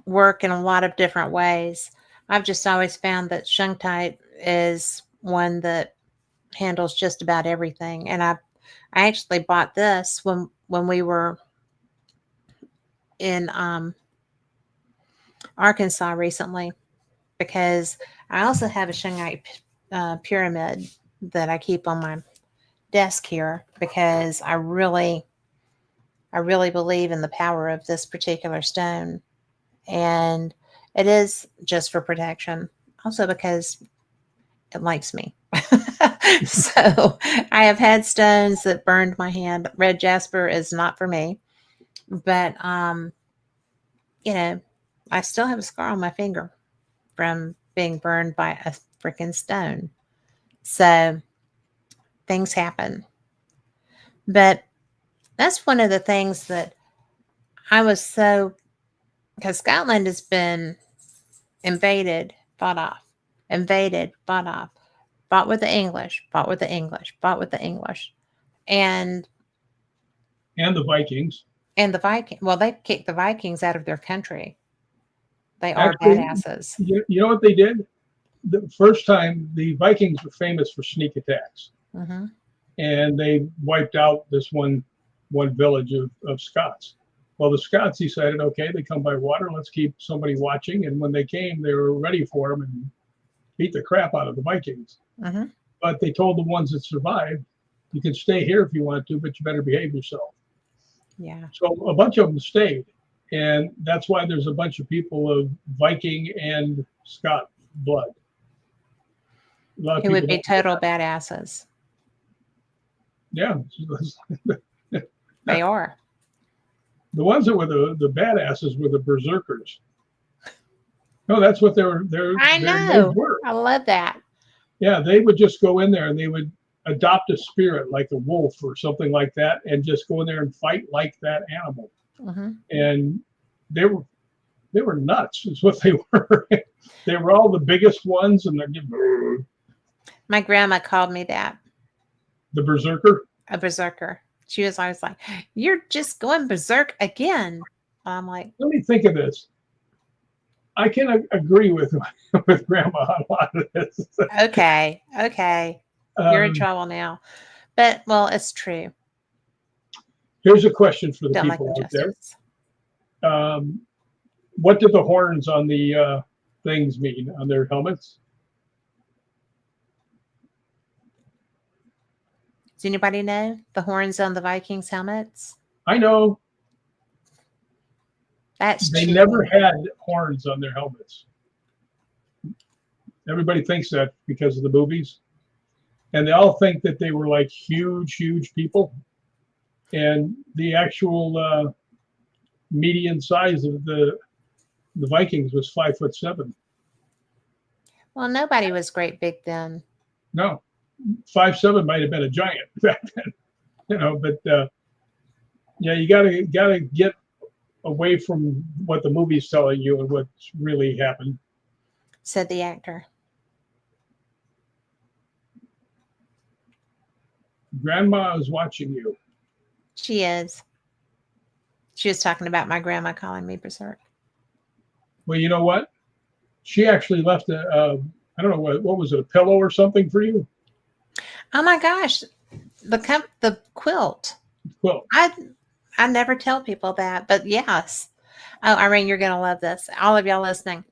work in a lot of different ways. I've just always found that Shungite is one that handles just about everything. And I actually bought this when we were in Arkansas recently because I also have a Shungite pyramid that I keep on my desk here because I really believe in the power of this particular stone, and it is just for protection. Also because it likes me. So I have had stones that burned my hand. Red jasper is not for me, but you know, I still have a scar on my finger from being burned by a freaking stone. So things happen. But that's one of the things that I was so, because Scotland has been invaded, fought off, invaded, fought off, fought with the English, fought with the English, fought with the English, and And the Vikings. and the Viking. Well, they kicked the Vikings out of their country. They are Actually, badasses. you know what they did? The first time, the Vikings were famous for sneak attacks, Hmm. and they wiped out this one village of Scots. Well, the Scots decided, okay, they come by water, let's keep somebody watching. And when they came, they were ready for them and beat the crap out of the Vikings. Hmm. But they told the ones that survived, you can stay here if you want to, but you better behave yourself. Yeah. So a bunch of them stayed. And that's why there's a bunch of people of Viking and Scot blood. A lot of Who would people be don't know total that. badasses. Yeah. They are. The ones that were the badasses were the berserkers. No, that's what I their names know. were. I love that. Yeah, they would just go in there and they would adopt a spirit like a wolf or something like that, and just go in there and fight like that animal. Hmm. And they were they were nuts, is what they were. They were all the biggest ones, and they're just, My grandma called me that, the berserker. a berserker. She was always like, "You're just going berserk again." I'm like, Let me think of this. I can agree with with Grandma on a lot of this. okay, okay, you're in Um, trouble now. But well, it's true. Here's a question for the Don't like people out there. injustice. Um, what did the horns on the things mean on their helmets? Does anybody know the horns on the Vikings helmets? I know That's they never cheating. had horns on their helmets. Everybody thinks that because of the movies, and they all think that they were like huge, huge people. And the actual median size of the Vikings was 5'7". Well, nobody was great big then. No, 5'7" might have been a giant back then, you know. But yeah, you gotta get away from what the movie's telling you and what's really happened. Said the actor. Grandma is watching you. She is. She was talking about my grandma calling me berserk. Well, you know what? She actually left I don't know what was it, a pillow or something for you? Oh my gosh, the quilt. Well, I I never tell people that, but yes. Oh, Irene, you're gonna love this. All of y'all listening.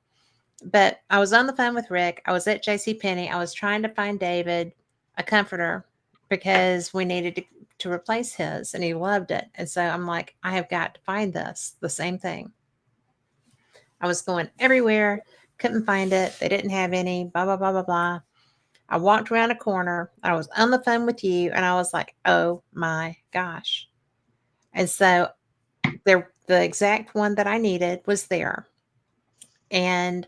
But I was on the phone with Rick. I was at J.C. Penney. I was trying to find David a comforter because we needed to replace his, and he loved it. And so I'm like, I have got to find this. The same thing. I was going everywhere, couldn't find it. They didn't have any. Blah blah blah blah blah. I walked around a corner. I was on the phone with you, and I was like, "Oh my gosh!" And so the exact one that I needed was there, and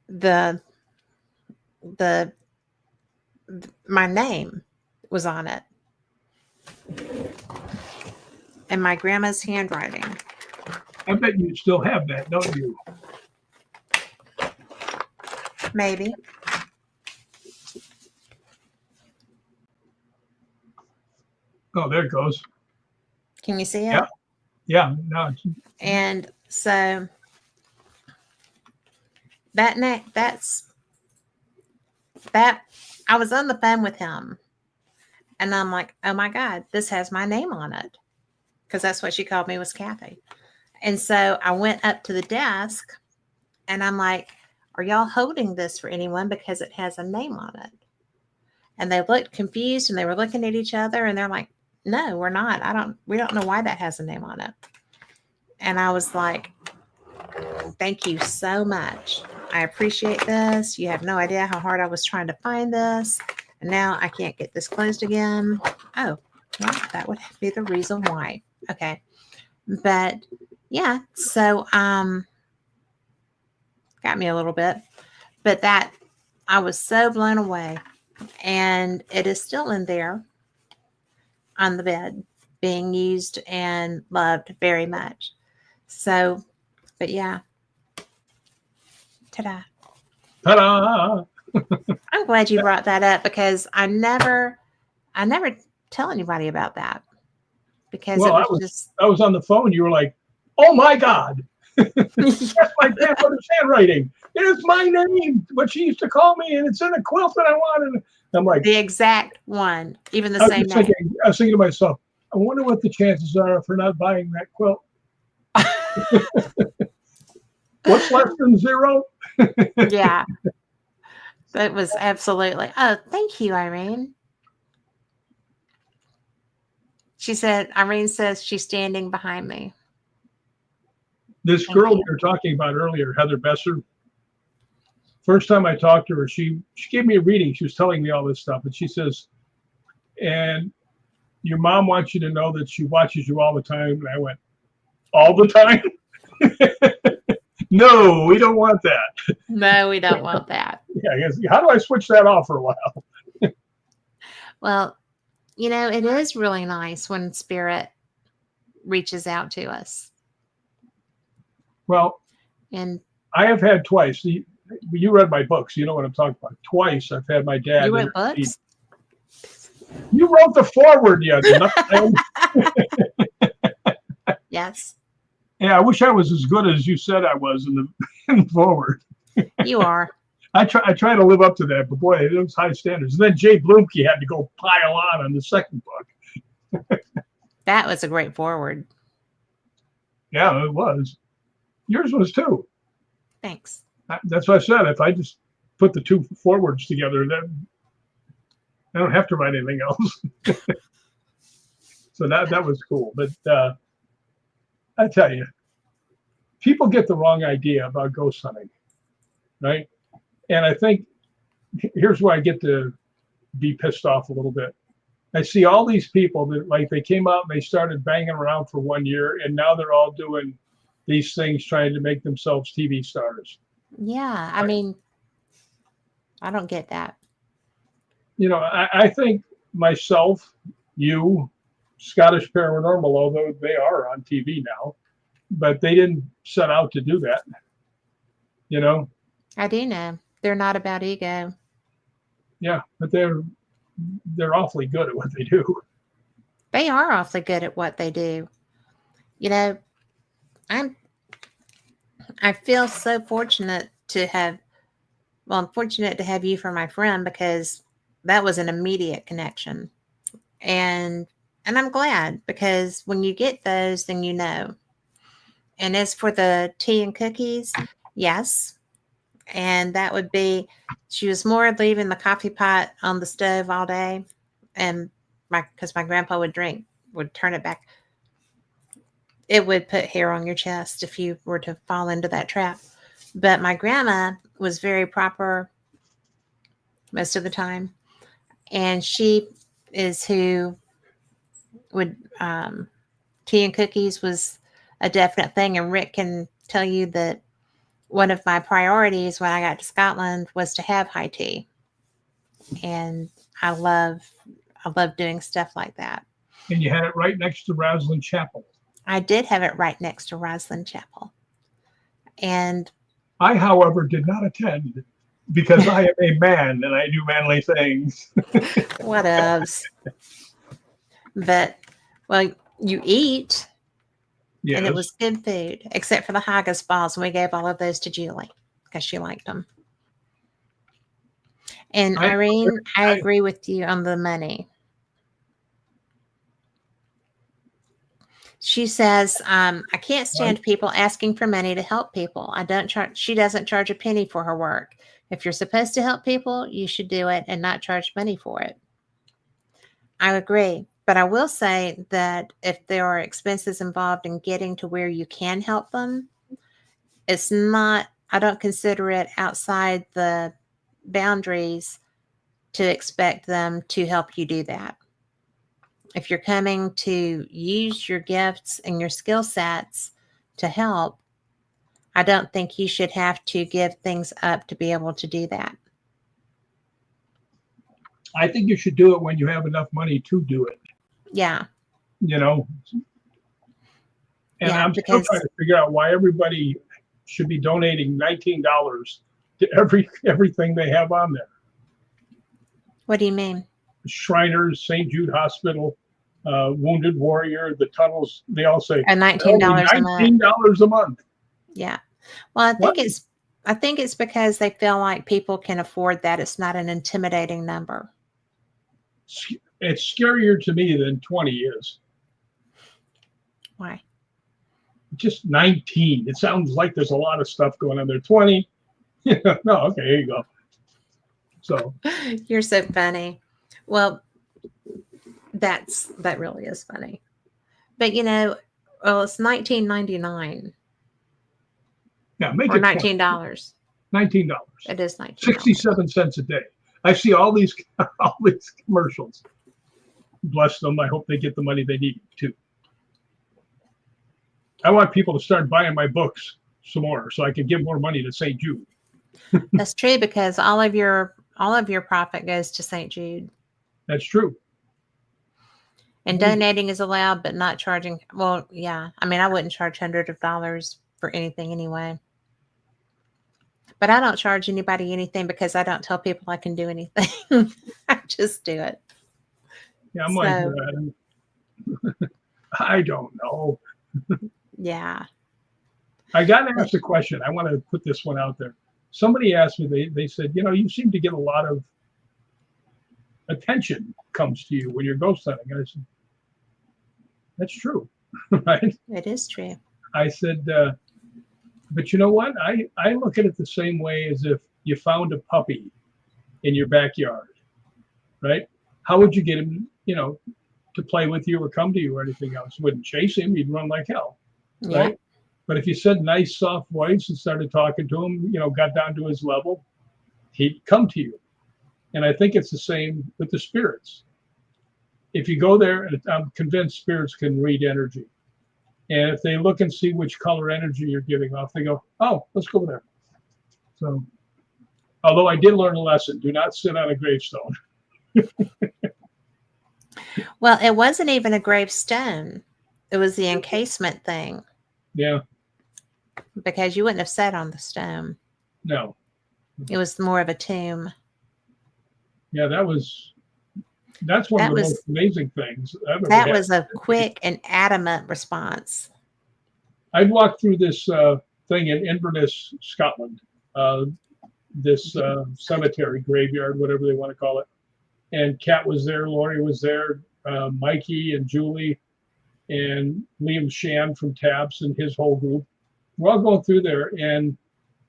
the the my name was on it, and my grandma's handwriting. I bet you still have that, don't you? Maybe. Oh, there it goes. Can you see it? Yeah. Yeah. No. And so that's that. I was on the phone with him, and I'm like, "Oh my God, this has my name on it," because that's what she called me, was Kathy. And so I went up to the desk, and I'm like, "Are y'all holding this for anyone, because it has a name on it?" And they looked confused, and they were looking at each other, and they're like, "No, we're not. We don't know why that has a name on it." And I was like, "Thank you so much. I appreciate this. You have no idea how hard I was trying to find this. And now I can't get this closed again." Oh, well, that would be the reason why. Okay. But yeah, so got me a little bit. But that, I was so blown away. And it is still in there on the bed, being used and loved very much. So, but yeah, ta-da. Ta-da! I'm glad you brought that up, because I never tell anybody about that, because Well, it was just I was on the phone. You were like, "Oh my God, that's my grandmother's handwriting. It is my name, what she used to call me, and it's in a quilt that I wanted." I'm like, the exact one, even the I was same just name. thinking, I was thinking to myself, I wonder what the chances are for not buying that quilt. What's less than zero? Yeah, it was absolutely. Oh, thank you, Irene. Irene says she's standing behind me. This Thank girl we you. were talking about earlier, Heather Besser. First time I talked to her, she gave me a reading. She was telling me all this stuff, and she says, "And your mom wants you to know that she watches you all the time." And I went, "All the time?" No, we don't want that. No, we don't want that. Yeah, I guess, how do I switch that off for a while? Well, it is really nice when spirit reaches out to us. Well, And I have had twice. You read my books. You know what I'm talking about. Twice I've had my dad. you wrote books? You wrote the foreword, you Yes, Yeah, I wish I was as good as you said I was in the foreword. you are. I try to live up to that, but boy, it was high standards. And then Jay Blumke had to go pile on the second book. That was a great forward. Yeah, it was. Yours was too. Thanks. That's what I said. If I just put the two forwards together, then I don't have to write anything else. So that was cool. But I tell you, people get the wrong idea about ghost hunting, right? And I think here's where I get to be pissed off a little bit. I see all these people that, like, they came out and they started banging around for 1 year, and now they're all doing these things trying to make themselves TV stars. Yeah, I mean, I don't get that. I think myself, you, Scottish Paranormal, although they are on TV now, but they didn't set out to do that. I do know they're not about ego. Yeah, but they're awfully good at what they do. They are awfully good at what they do. You know, I feel so fortunate to have. Well, I'm fortunate to have you for my friend, because that was an immediate connection, and I'm glad, because when you get those, then you know. And as for the tea and cookies, yes, and that would be, she was more leaving the coffee pot on the stove all day, and because my grandpa would turn it back. It would put hair on your chest if you were to fall into that trap. But my grandma was very proper most of the time. And she is who would, tea and cookies was a definite thing. And Rick can tell you that one of my priorities when I got to Scotland was to have high tea. And I love, I love doing stuff like that. And you had it right next to Roslyn Chapel. I did have it right next to Roslyn Chapel. And I, however, did not attend because I am a man and I do manly things. whatevs. But, well, you eat, Yes. and it was good food, except for the haggis balls. And we gave all of those to Julie because she liked them. And Irene, I agree with you on the money. She says, I can't stand people asking for money to help people. I don't charge. She doesn't charge a penny for her work. If you're supposed to help people, you should do it and not charge money for it. I agree. But I will say that if there are expenses involved in getting to where you can help them, it's not, I don't consider it outside the boundaries to expect them to help you do that. If you're coming to use your gifts and your skill sets to help, I don't think you should have to give things up to be able to do that. I think you should do it when you have enough money to do it. Yeah. You know? And yeah, I'm still trying to figure out why everybody should be donating $19 to everything they have on there. What do you mean? Shriners, St. Jude Hospital, Wounded Warrior, the tunnels, they all say $19 a month. $19 a month. Yeah. Well, I think it's because they feel like people can afford that. It's not an intimidating number. It's scarier to me than 20 is. Why? Just 19. It sounds like there's a lot of stuff going on there. 20. No, okay, here you go. So you're so funny. Well, that really is funny. But well, it's $19.99. Yeah, make or it $19. $19. It is $19. 67 cents a day. I see all these commercials. Bless them. I hope they get the money they need too. I want people to start buying my books some more so I can give more money to St. Jude. That's true, because all of your profit goes to St. Jude. That's true. And donating is allowed, but not charging. Well, yeah. I mean, I wouldn't charge hundreds of dollars for anything anyway. But I don't charge anybody anything because I don't tell people I can do anything. I just do it. Yeah, I'm like, I don't know. Yeah. I got asked a question. I want to put this one out there. Somebody asked me, they said, you seem to get a lot of attention comes to you when you're ghost hunting. And I said, that's true, right? It is true. I said, but you know what? I look at it the same way as if you found a puppy in your backyard, right? How would you get him, to play with you or come to you or anything else? You wouldn't chase him. You'd run like hell, right? Yeah. But if you said nice, soft voice and started talking to him, got down to his level, he'd come to you. And I think it's the same with the spirits. If you go there, I'm convinced spirits can read energy. And if they look and see which color energy you're giving off, they go, oh, let's go there. So, although I did learn a lesson, do not sit on a gravestone. Well, it wasn't even a gravestone. It was the encasement thing. Yeah. Because you wouldn't have sat on the stone. No. It was more of a tomb. Yeah, that's one of the most amazing things I've ever had. That was a quick and adamant response. I'd walked through this thing in Inverness, Scotland, this cemetery, graveyard, whatever they want to call it. And Kat was there, Lori was there, Mikey and Julie and Liam Shan from Tabs and his whole group. We're all going through there, and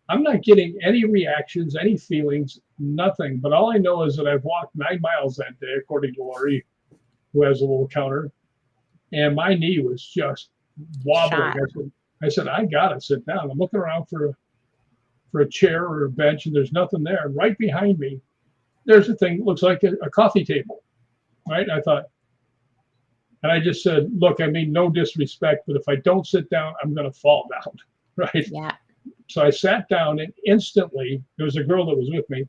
I'm not getting any reactions, any feelings, nothing. But all I know is that I've walked 9 miles that day, according to Lori, who has a little counter. And my knee was just wobbling. I said, I got to sit down. I'm looking around for for a chair or a bench, and there's nothing there. And right behind me, there's a thing that looks like a coffee table, right? I thought, and I just said, look, I mean, no disrespect, but if I don't sit down, I'm going to fall down, right? Yeah. So I sat down, and instantly, there was a girl that was with me.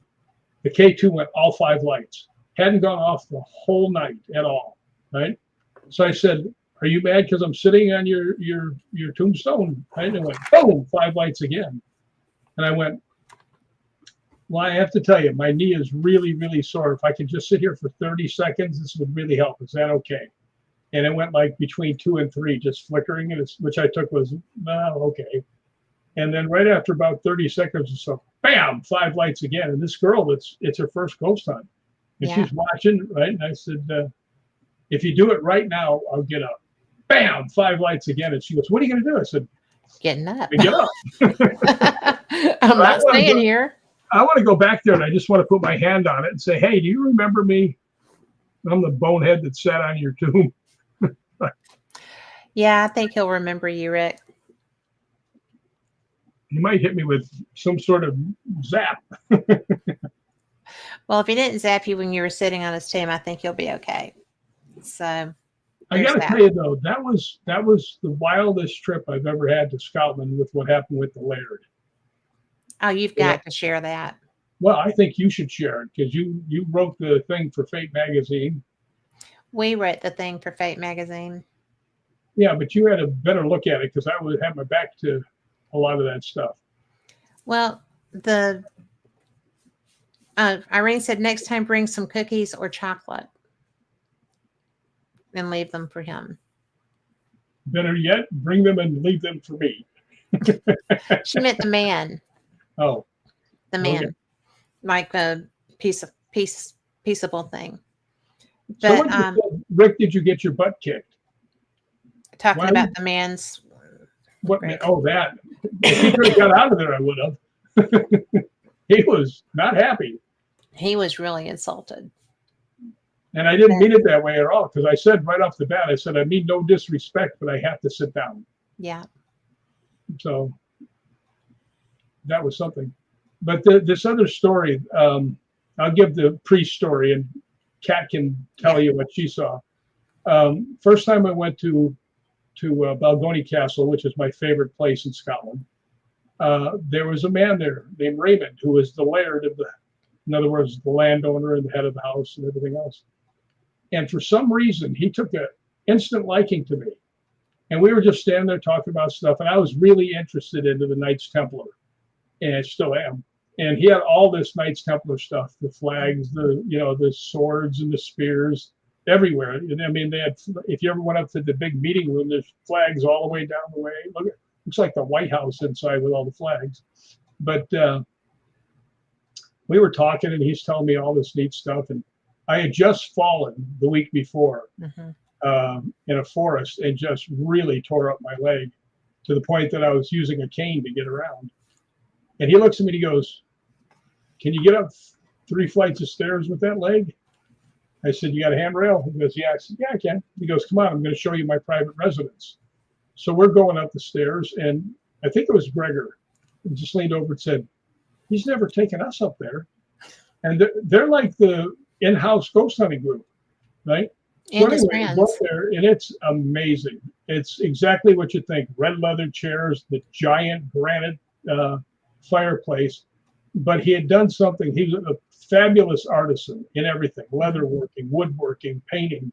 The K2 went all 5 lights. Hadn't gone off the whole night at all, right? So I said, are you mad because I'm sitting on your tombstone? Right? And it went, boom, 5 lights again. And I went, well, I have to tell you, my knee is really, really sore. If I could just sit here for 30 seconds, this would really help. Is that okay? And it went like between 2 and 3, just flickering, and which I took was, well, okay. And then right after about 30 seconds or so, bam, 5 lights again. And this girl, it's her first ghost hunt. And she's watching, right? And I said, if you do it right now, I'll get up. Bam, 5 lights again. And she goes, what are you going to do? I said, getting up. Get up. I'm not staying here. I want to go back there, and I just want to put my hand on it and say, hey, do you remember me? I'm the bonehead that sat on your tomb. Yeah, I think he'll remember you, Rick. He might hit me with some sort of zap. Well, if he didn't zap you when you were sitting on his tomb, I think you'll be okay. So I got to tell you, though, that was the wildest trip I've ever had to Scotland with what happened with the Laird. Oh, you've got to share that. Well, I think you should share it because you wrote the thing for Fate magazine. We wrote the thing for Fate magazine. Yeah, but you had a better look at it because I would have my back to a lot of that stuff. Well, Irene said next time bring some cookies or chocolate and leave them for him. Better yet, bring them and leave them for me. She meant the man. Oh, the man, okay. Like a peaceable thing. But so Rick, did you get your butt kicked? Talking about the man's. What? Oh, that. If he could have got out of there, I would have. He was not happy. He was really insulted. And I didn't mean it that way at all, because I said right off the bat, I said, I mean no disrespect, but I have to sit down. Yeah. So that was something. But this other story, I'll give the priest story, and Kat can tell you what she saw. First time I went to Balgony Castle, which is my favorite place in Scotland, there was a man there named Raymond, who was the laird of in other words, the landowner and the head of the house and everything else. And for some reason, he took an instant liking to me. And we were just standing there talking about stuff, and I was really interested into the Knights Templar, and I still am. And he had all this Knights Templar stuff, the flags, the swords and the spears everywhere. And I mean, they had, if you ever went up to the big meeting room, there's flags all the way down the way. Looks like the White House inside with all the flags. But we were talking, and he's telling me all this neat stuff. And I had just fallen the week before in a forest and just really tore up my leg to the point that I was using a cane to get around. And he looks at me and he goes, can you get up 3 flights of stairs with that leg? I said, you got a handrail? He goes, yeah. I said, yeah, I can. He goes, come on, I'm going to show you my private residence. So we're going up the stairs, and I think it was Gregor, who just leaned over and said, he's never taken us up there. And they're like the in-house ghost hunting group, right? And his friends. Up there, and it's amazing. It's exactly what you think. Red leather chairs, the giant granite fireplace. But he had done something. He was a fabulous artisan in everything: leatherworking, woodworking, painting.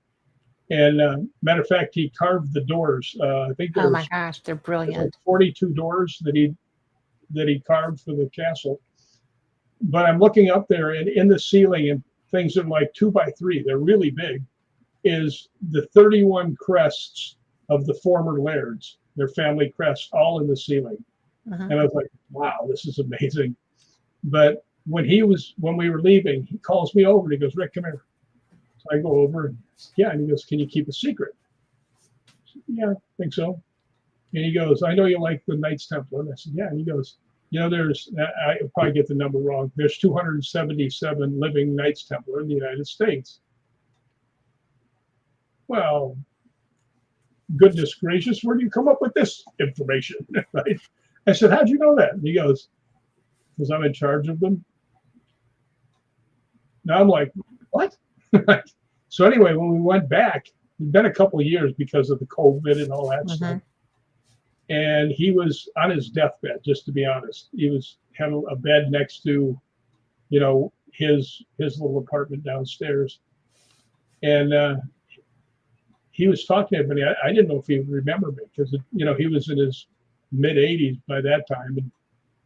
And matter of fact, he carved the doors. I think oh my gosh, they're brilliant. Like 42 doors that he carved for the castle. But I'm looking up there, and in the ceiling, and things are like 2 by 3. They're really big. Is the 31 crests of the former lairds, their family crests, all in the ceiling. And I was like, wow, this is amazing. But when we were leaving, he calls me over and he goes, Rick, come here. So I go over and and he goes, can you keep a secret? I said, yeah, I think so. And he goes, I know you like the Knights Templar. And I said, yeah. And he goes, there's, I'll probably get the number wrong. There's 277 living Knights Templar in the United States. Well, goodness gracious, where do you come up with this information? Right? I said, how'd you know that? And he goes, because I'm in charge of them. Now I'm like, what? So anyway, when we went back, it'd been a couple of years because of the COVID and all that stuff. And he was on his deathbed, just to be honest. He was had a bed next to, his little apartment downstairs. And he was talking to everybody. I didn't know if he would remember me because, he was in his mid 80s by that time and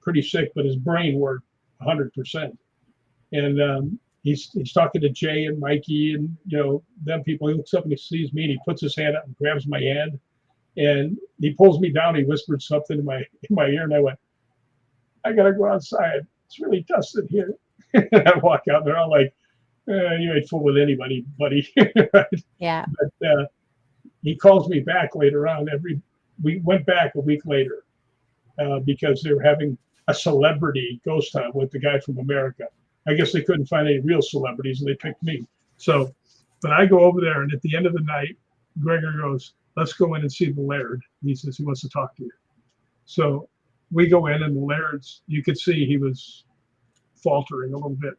pretty sick, but his brain worked 100%. And he's talking to Jay and Mikey and, them people. He looks up and he sees me and he puts his hand up and grabs my hand. And he pulls me down. He whispered something in my ear, and I went, "I gotta go outside. It's really dusty here." And I walk out, and they're all like, "You ain't fooling with anybody, buddy." Yeah. But he calls me back later on. We went back a week later because they were having a celebrity ghost hunt with the guy from America. I guess they couldn't find any real celebrities, and they picked me. So, but I go over there, and at the end of the night, Gregor goes, "Let's go in and see the Laird." He says he wants to talk to you. So we go in, and the Laird's, you could see he was faltering a little bit.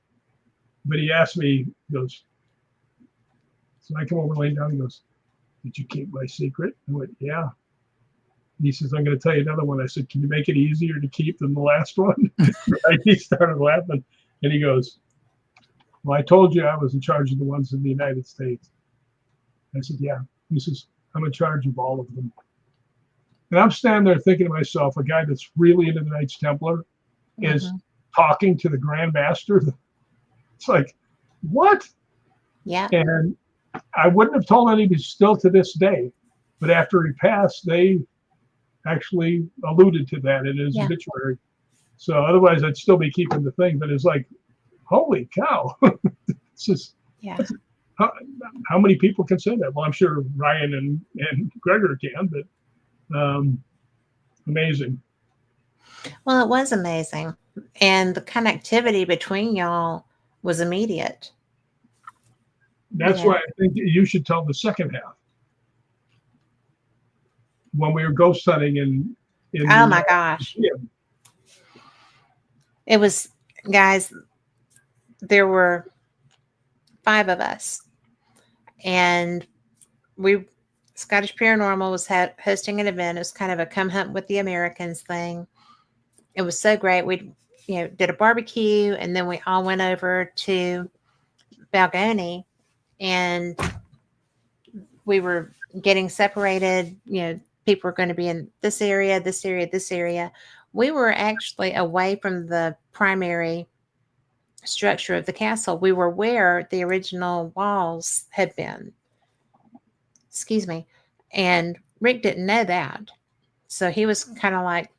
But he asked me, he goes, so I come over, laying down, he goes, "Did you keep my secret?" I went, "Yeah." He says, "I'm going to tell you another one." I said, "Can you make it easier to keep than the last one?" He started laughing, and he goes, "Well, I told you I was in charge of the ones in the United States." I said, "Yeah." He says, "I'm in charge of all of them." And I'm standing there thinking to myself, a guy that's really into the Knights Templar is talking to the Grand Master. It's like, what? Yeah. And I wouldn't have told anybody still to this day. But after he passed, they actually alluded to that in his obituary. So otherwise, I'd still be keeping the thing. But it's like, holy cow. It's just, how many people can say that? Well, I'm sure Ryan and Gregor can, but amazing. Well, it was amazing. And the connectivity between y'all was immediate. That's why I think you should tell the second half. When we were ghost hunting in oh my gosh. It was, guys, there were 5 of us. And Scottish Paranormal was hosting an event. It was kind of a come hunt with the Americans thing. It was so great. We, did a barbecue, and then we all went over to Balgony, and we were getting separated. People were going to be in this area, this area, this area. We were actually away from the primary structure of the castle. We were where the original walls had been. Excuse me. And Rick didn't know that. So he was kind of like,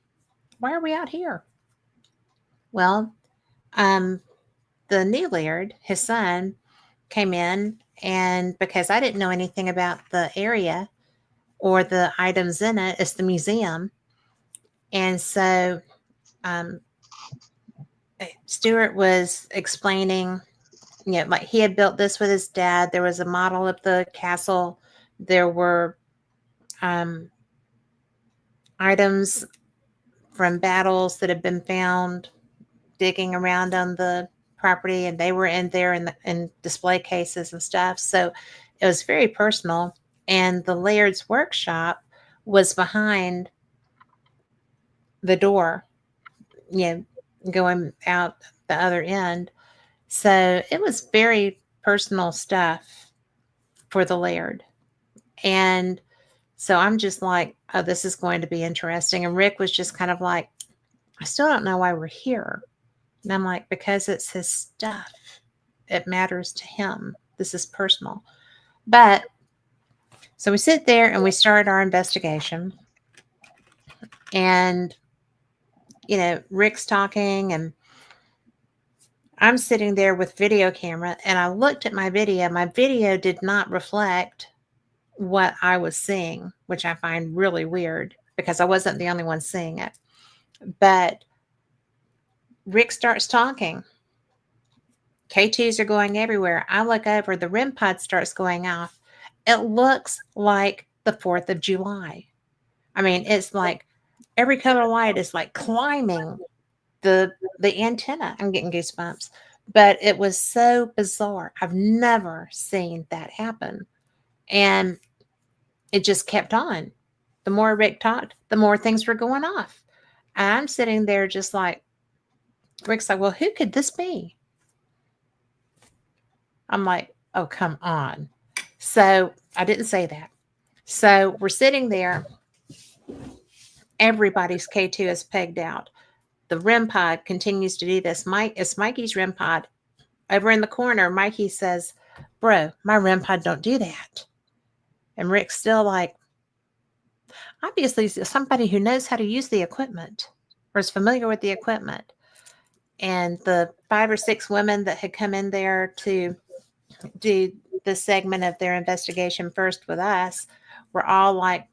"Why are we out here?" Well, the new Laird, his son, came in, and because I didn't know anything about the area or the items in it, it's the museum. And so Stuart was explaining, like he had built this with his dad. There was a model of the castle. There were items from battles that had been found digging around on the property, and they were in there in display cases and stuff. So it was very personal. And the Laird's workshop was behind the door, going out the other end. So it was very personal stuff for the Laird. And so I'm just like, oh, this is going to be interesting. And Rick was just kind of like, I still don't know why we're here. And I'm like, because it's his stuff. It matters to him. This is personal. But so we sit there and we start our investigation. And, Rick's talking, and I'm sitting there with video camera, and I looked at my video. My video did not reflect what I was seeing, which I find really weird because I wasn't the only one seeing it. But Rick starts talking. K2s are going everywhere. I look over, the REM pod starts going off. It looks like the 4th of July. I mean, it's like every color light is like climbing the antenna. I'm getting goosebumps. But it was so bizarre. I've never seen that happen. And it just kept on. The more Rick talked, the more things were going off. And I'm sitting there just like, Rick's like, well, who could this be? I'm like, oh, come on. So I didn't say that. So we're sitting there. Everybody's K2 is pegged out. The REM pod continues to do this. It's Mikey's REM pod. Over in the corner, Mikey says, bro, my REM pod don't do that. And Rick's still like, obviously somebody who knows how to use the equipment or is familiar with the equipment. And the 5 or 6 women that had come in there to do the segment of their investigation first with us were all like,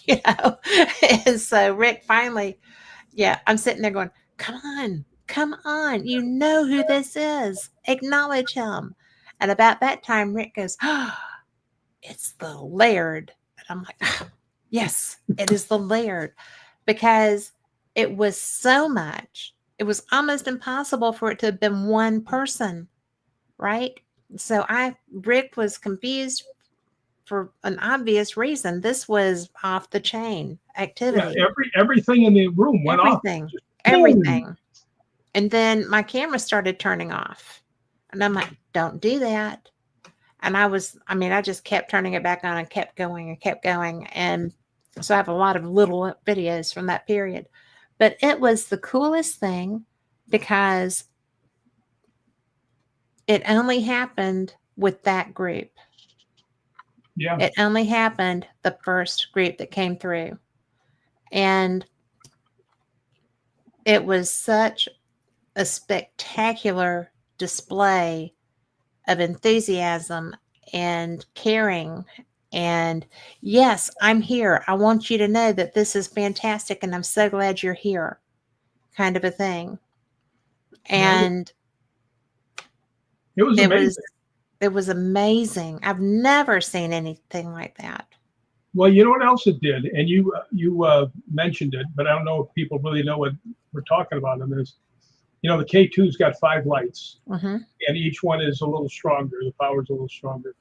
you know. And so Rick finally, I'm sitting there going, come on, you know who this is, acknowledge him. And about that time Rick goes, oh, it's the Laird. And I'm like, oh, yes, it is the Laird, because it was so much, it was almost impossible for it to have been one person, right? So Rick was confused for an obvious reason. This was off the chain activity. Yeah, everything in the room went off. Everything. And then my camera started turning off. And I'm like, don't do that. And I just kept turning it back on and kept going. And so I have a lot of little videos from that period. But it was the coolest thing because it only happened with that group. Yeah. It only happened the first group that came through. And it was such a spectacular display of enthusiasm and caring. And yes, I'm here. I want you to know that this is fantastic and I'm so glad you're here, kind of a thing. And it was amazing. It was amazing. I've never seen anything like that. Well, you know what else it did? And you mentioned it, but I don't know if people really know what we're talking about. And there's, the K2's got 5 lights, and each one is a little stronger. The power's a little stronger.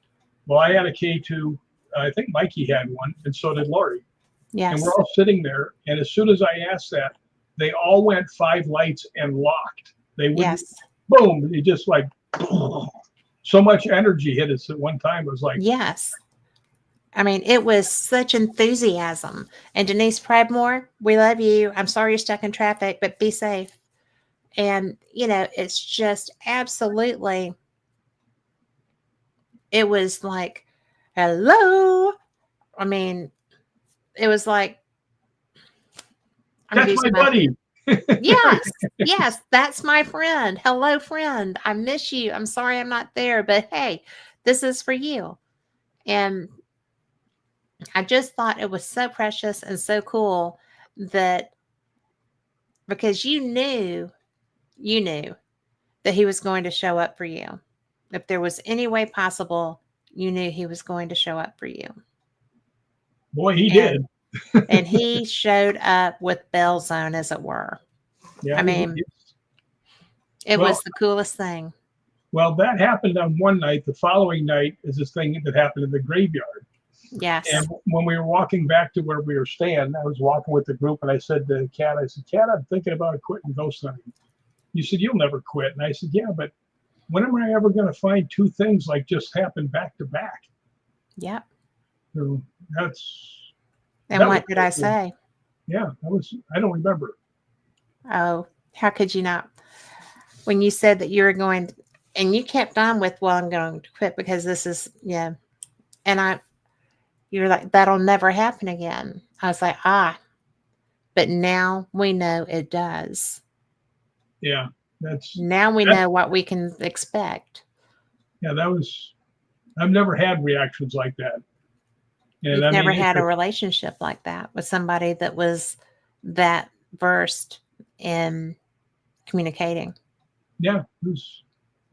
Well, I had a K2. I think Mikey had one, and so did Lori. Yes. And we're all sitting there, and as soon as I asked that, they all went 5 lights and locked. They wouldn't. Yes. Boom! It just like so much energy hit us at one time. It was like, yes. I mean, it was such enthusiasm. And Denise Pridemore, we love you. I'm sorry you're stuck in traffic, but be safe. And, it's just absolutely, it was like, hello. I mean, it was like, that's my buddy. Yes, that's my friend. Hello, friend. I miss you. I'm sorry I'm not there, but hey, this is for you. And I just thought it was so precious and so cool that because you knew that he was going to show up for you. If there was any way possible, you knew he was going to show up for you. Boy, he did. And he showed up with bells on, as it were. Yeah, I mean, it was the coolest thing. Well, that happened on one night. The following night is this thing that happened in the graveyard. Yes. And when we were walking back to where we were staying, I was walking with the group, and I said to Kat, Kat, I'm thinking about quitting ghost hunting. You said, you'll never quit. And I said, yeah, but when am I ever going to find 2 things like just happened back to back? Yep. So And what did I say? Yeah, I don't remember. Oh, how could you not? When you said that you were going, and you kept on with, well, I'm going to quit because this is, and you're like, that'll never happen again. I was like, but now we know it does. Yeah, now we know what we can expect. Yeah, I've never had reactions like that. And You've never had a relationship like that with somebody that was that versed in communicating. Yeah,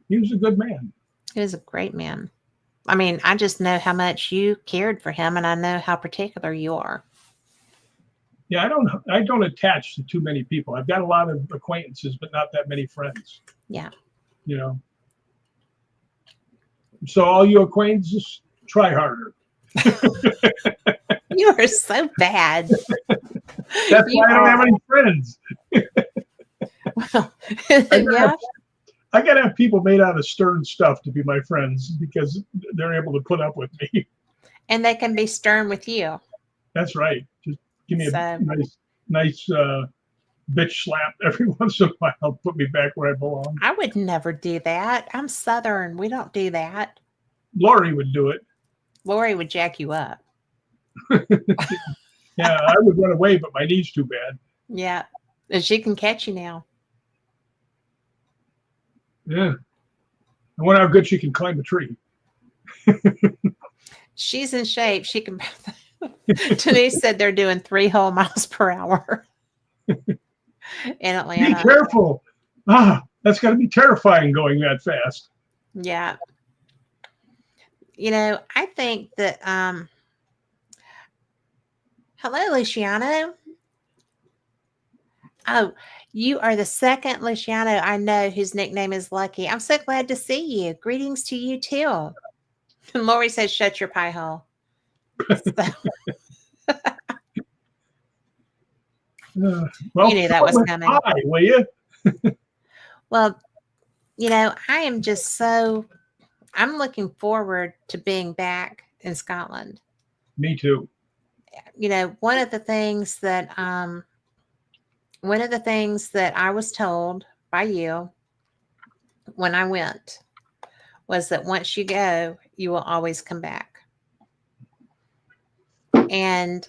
he was a good man. He was a great man. I mean, I just know how much you cared for him, and I know how particular you are. Yeah, I don't attach to too many people. I've got a lot of acquaintances, but not that many friends. Yeah. You know. So all you acquaintances, try harder. You are so bad. That's You why I don't have are. any friends. Well, I gotta have, yeah. I gotta have people made out of stern stuff to be my friends because they're able to put up with me. And they can be stern with you. That's right. Just give me a So nice bitch slap every once in a while. Put me back where I belong. I would never do that. I'm Southern. We don't do that. Lori would do it. Lori would jack you up. Yeah, I would run away, but my knee's too bad. Yeah. And she can catch you now. Yeah. I wonder how good she can climb a tree. She's in shape. She can. Denise said they're doing 3 whole miles per hour in Be Atlanta. careful. That's got to be terrifying going that fast. Yeah. I think that hello, Luciano. Oh, you are the second Luciano I know whose nickname is Lucky. I'm so glad to see you. Greetings to you too. And Lori says, shut your pie hole. So, Well, you knew that was with coming. pie, will you? Well, I am just I'm looking forward to being back in Scotland. Me too. One of the things that I was told by you when I went was that once you go, you will always come back. And,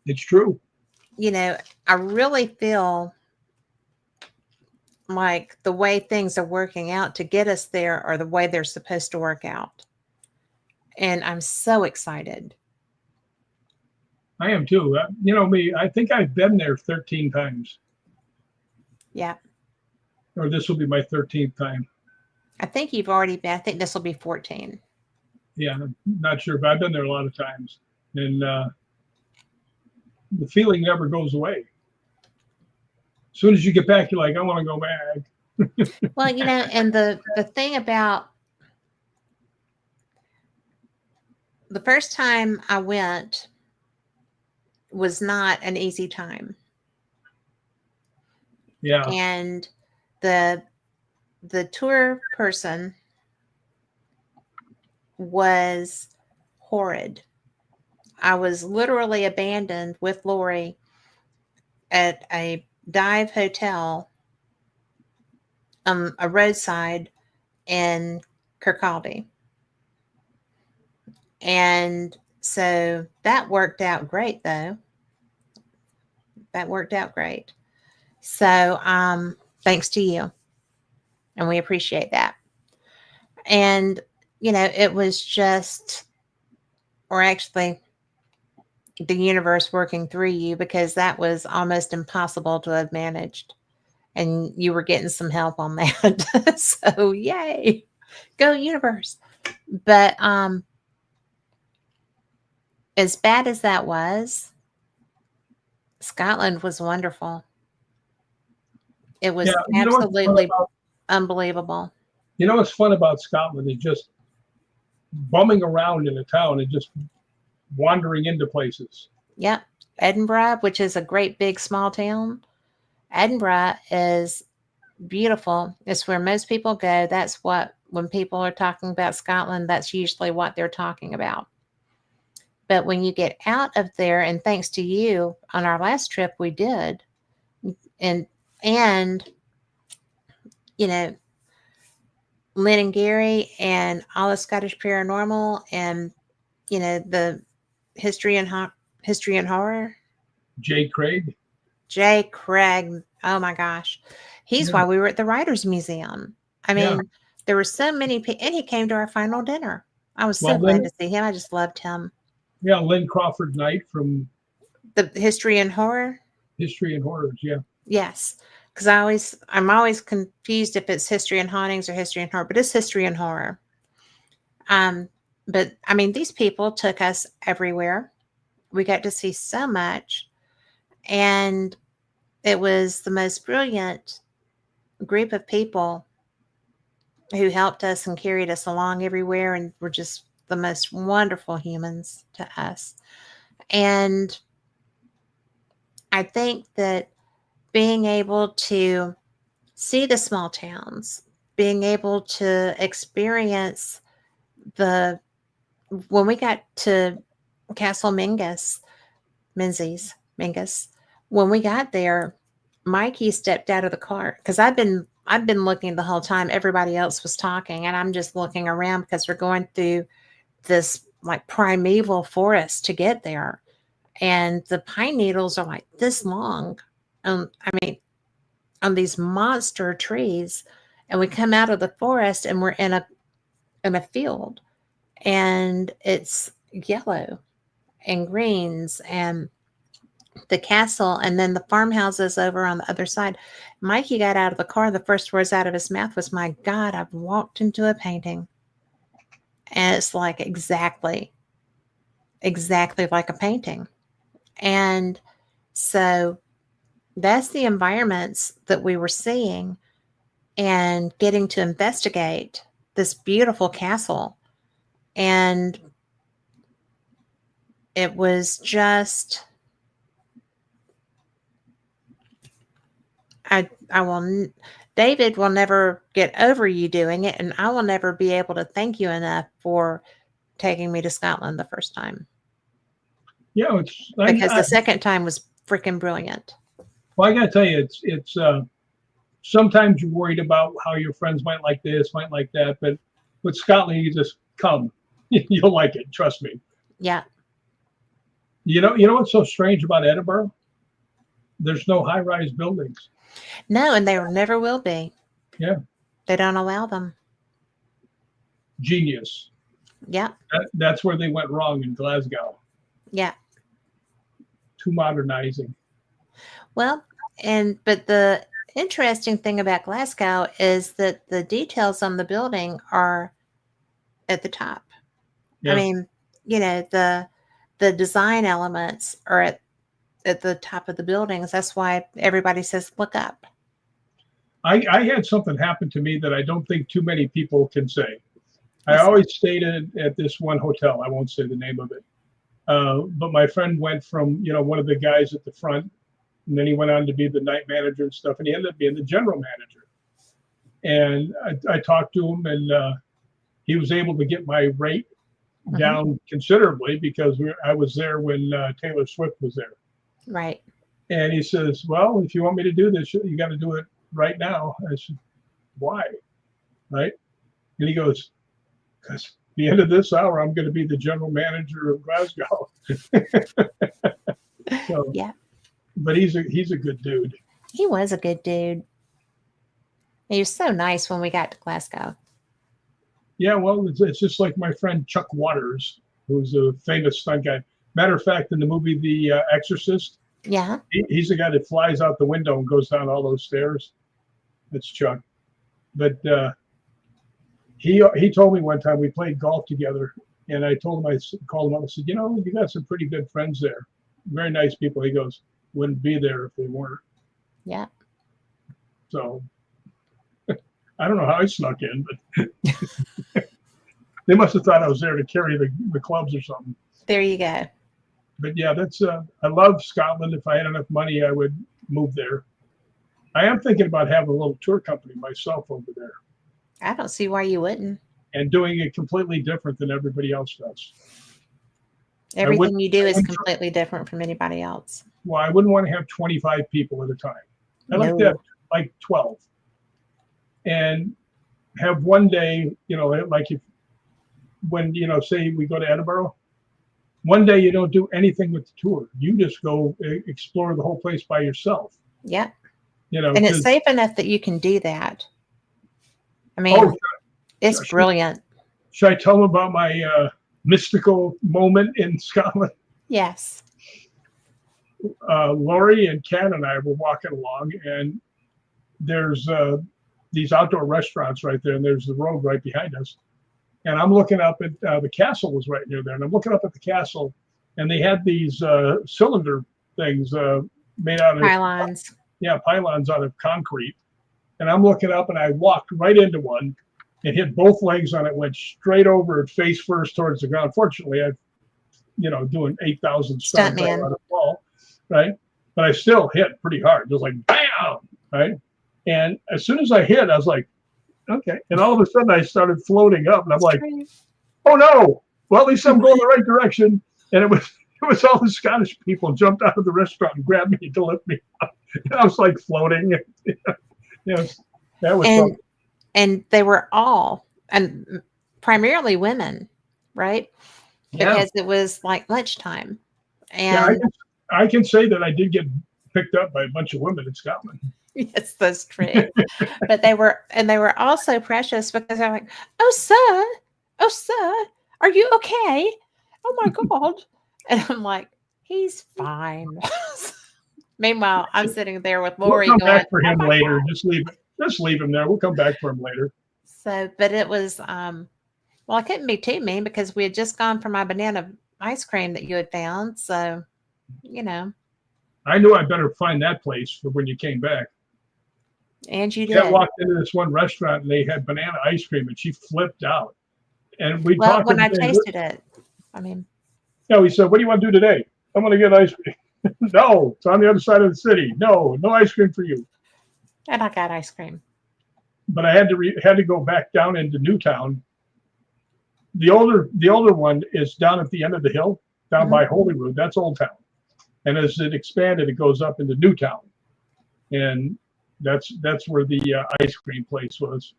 It's true. I really feel like the way things are working out to get us there are the way they're supposed to work out. And I'm so excited. I am too. You know me, I think I've been there 13 times, Yeah. or this will be my 13th time. I think you've already been, I think this will be 14. Yeah, I'm not sure, but I've been there a lot of times. And the feeling never goes away. As soon as you get back, you're like, I want to go back. Well, and the thing about the first time I went was not an easy time. Yeah, And the tour person was horrid. I was literally abandoned with Lori at a dive hotel, a roadside in Kirkcaldy. And so that worked out great, though. That worked out great. So, thanks to you. And we appreciate that. And, it was just, or actually, the universe working through you because that was almost impossible to have managed. And you were getting some help on that. So, yay. Go universe. But as bad as that was, Scotland was wonderful. It yeah. was absolutely unbelievable. You know what's fun about Scotland is just bumming around in a town and just wandering into places. Yep. Edinburgh, which is a great big small town. Edinburgh is beautiful. It's where most people go. That's when people are talking about Scotland, that's usually what they're talking about. But when you get out of there, and thanks to you on our last trip, we did, and you know, Lynn and Gary and all the Scottish Paranormal, and the history and horror. Jay Craig. Jay Craig. Oh my gosh, he's why we were at the Writers Museum. I mean, there were so many people, and he came to our final dinner. I was so glad to see him. I just loved him. Yeah, Lynn Crawford Knight from The History and Horror. History and Horrors. Yeah. Yes, because I'm always confused if it's History and Hauntings or History and Horror, but it's History and Horror. But I mean, these people took us everywhere. We got to see so much, And it was the most brilliant group of people who helped us and carried us along everywhere and were just the most wonderful humans to us. And I think that being able to see the small towns, being able to experience the when we got to Castle Menzies, when we got there, Mikey stepped out of the car because I've been looking the whole time. Everybody else was talking, and I'm just looking around because we're going through this like primeval forest to get there, and the pine needles are like this long. I mean, on these monster trees, and we come out of the forest and we're in a field, and it's yellow and greens and the castle and then the farmhouses over on the other side. Mikey got out of the car. The first words out of his mouth was, "My God, I've walked into a painting." And it's like exactly like a painting. And so that's the environments that we were seeing and getting to investigate this beautiful castle. And it was just I will David will never get over you doing it, and I will never be able to thank you enough for taking me to Scotland the first time, Yeah, because the second time was freaking brilliant. well, I got to tell you, it's sometimes you're worried about how your friends might like this, might like that, but with Scotland, you just come, you'll like it. Trust me. Yeah. You know what's so strange about Edinburgh? There's no high-rise buildings. No, and there never will be. Yeah, They don't allow them. genius. Yeah. That's where they went wrong in Glasgow. Yeah. Too modernizing. Well, but the interesting thing about Glasgow is that the details on the building are at the top. Yeah. I mean, the design elements are at the top of the buildings. That's why everybody says look up. I had something happen to me that I don't think too many people can say. I always stayed at this one hotel. I won't say the name of it. But my friend went from, one of the guys at the front, and then he went on to be the night manager and stuff, and he ended up being the general manager. And I talked to him, and he was able to get my rate down considerably because I was there when Taylor Swift was there. Right. And he says, "Well, if you want me to do this, you got to do it right now." I said, "Why?" Right? And he goes, "Because the end of this hour, I'm going to be the general manager of Glasgow." So, yeah. But he's a good dude. He was a good dude. He was so nice when we got to Glasgow. Yeah, well, it's just like my friend Chuck Waters, who's a famous stunt guy. Matter of fact, in the movie The Exorcist, yeah, he's the guy that flies out the window and goes down all those stairs. That's Chuck. But he told me one time we played golf together, and I told him, I called him up and said, you got some pretty good friends there. Very nice people. He goes, wouldn't be there if they weren't. Yeah. So I don't know how I snuck in, but they must have thought I was there to carry the clubs or something. There you go. But yeah, that's I love Scotland. If I had enough money, I would move there. I am thinking about having a little tour company myself over there. I don't see why you wouldn't. And doing it completely different than everybody else does. Everything you do is completely different from anybody else. Well, I wouldn't want to have 25 people at a time. I like that, like 12. And have one day, like when say we go to Edinburgh, one day you don't do anything with the tour. You just go explore the whole place by yourself. Yeah. And it's safe enough that you can do that. I mean, it's brilliant. Should I tell them about my mystical moment in Scotland? Yes. Lori and Ken and I were walking along, and there's these outdoor restaurants right there, and there's the road right behind us. And I'm looking up at the castle was right near there, and I'm looking up at the castle, and they had these cylinder things made out of Pylons. pylons out of concrete. And I'm looking up, and I walked right into one and hit both legs on it, went straight over it, face first towards the ground. Fortunately, I, doing 8,000 stunts all Stuntman. out of fall, right? But I still hit pretty hard, just like bam, right? And as soon as I hit, I was like, okay. And all of a sudden, I started floating up, and I'm like, oh no! Well, at least I'm going the right direction. And it was all the Scottish people jumped out of the restaurant and grabbed me to lift me up. And I was like floating. Yes, that was fun. And they were all, and primarily women, right? Yeah. Because it was like lunchtime. Yeah, And I can say that I did get picked up by a bunch of women in Scotland. yes, that's true. But they were also precious because they're like, oh sir, are you okay? Oh my God. And I'm like, he's fine. Meanwhile, I'm sitting there with Lori We'll come going, back for him later. Just leave him there. We'll come back for him later. So, but it was, well, I couldn't be too mean because we had just gone for my banana ice cream that you had found. So, I knew I better find that place for when you came back. And you Kat did. walked into this one restaurant and they had banana ice cream and she flipped out. And we Well, talked. when I tasted it, I mean, yeah, we said, "What do you want to do today?" "I'm going to get ice cream." "No, it's on the other side of the city. No ice cream for you." and I got ice cream. But I had to go back down into Newtown. The older one is down at the end of the hill, down by Holyrood. That's Old Town. And as it expanded, it goes up into Newtown, and that's where the ice cream place was.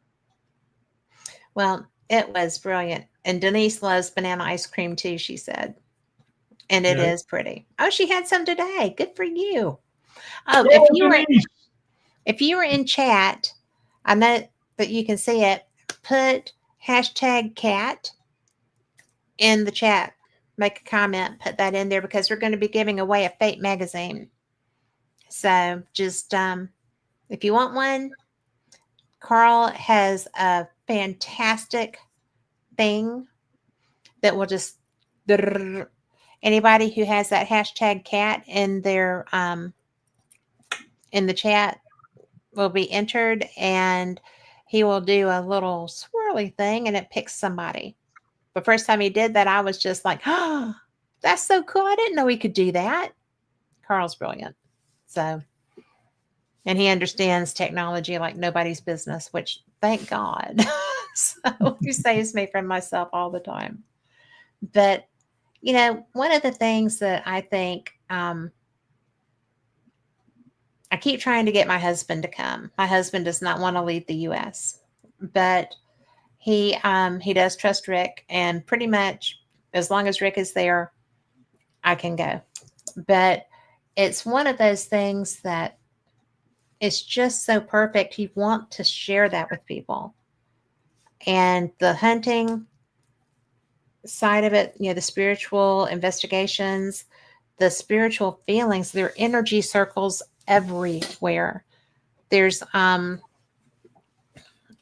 Well, it was brilliant. And Denise loves banana ice cream too, she said. And it is pretty. Oh, she had some today. Good for you. Oh, if you were in chat, I know that you can see it. Put #cat in the chat. Make a comment, put that in there because we're going to be giving away a Fate magazine. So just if you want one, Carl has a fantastic thing that will just anybody who has that #cat in their in the chat will be entered, and he will do a little swirly thing and it picks somebody. The first time he did that, I was just like, oh, that's so cool. I didn't know he could do that. Carl's brilliant. So, and he understands technology like nobody's business, which thank God. So he saves me from myself all the time. But, one of the things that I think, I keep trying to get my husband to come. My husband does not want to leave the U.S., but he does trust Rick, and pretty much as long as Rick is there, I can go. But it's one of those things that it's just so perfect. You want to share that with people. And the hunting side of it, the spiritual investigations, the spiritual feelings, there are energy circles everywhere. There's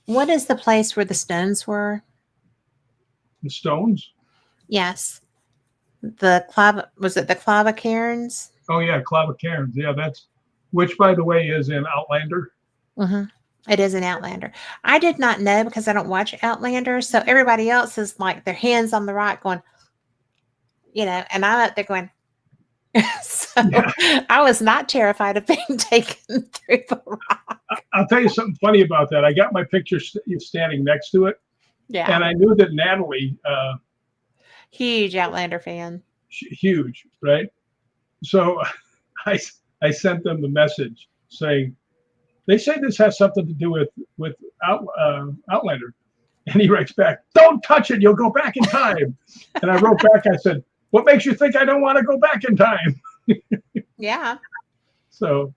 what is the place where the stones were? The stones? Yes. Was it the Clava Cairns? Oh yeah, Clava Cairns. Yeah, which by the way is in Outlander. Mm-hmm. It is an Outlander. I did not know because I don't watch Outlander. So everybody else is like their hands on the rock going, and I'm up there going. So yeah. I was not terrified of being taken through the rock. I'll tell you something funny about that. I got my picture standing next to it. Yeah. And I knew that Natalie. Huge Outlander fan. Huge, right? So I sent them the message saying, they say this has something to do with Outlander. And he writes back, "Don't touch it. You'll go back in time." And I wrote back, I said, "What makes you think I don't want to go back in time?" Yeah. So.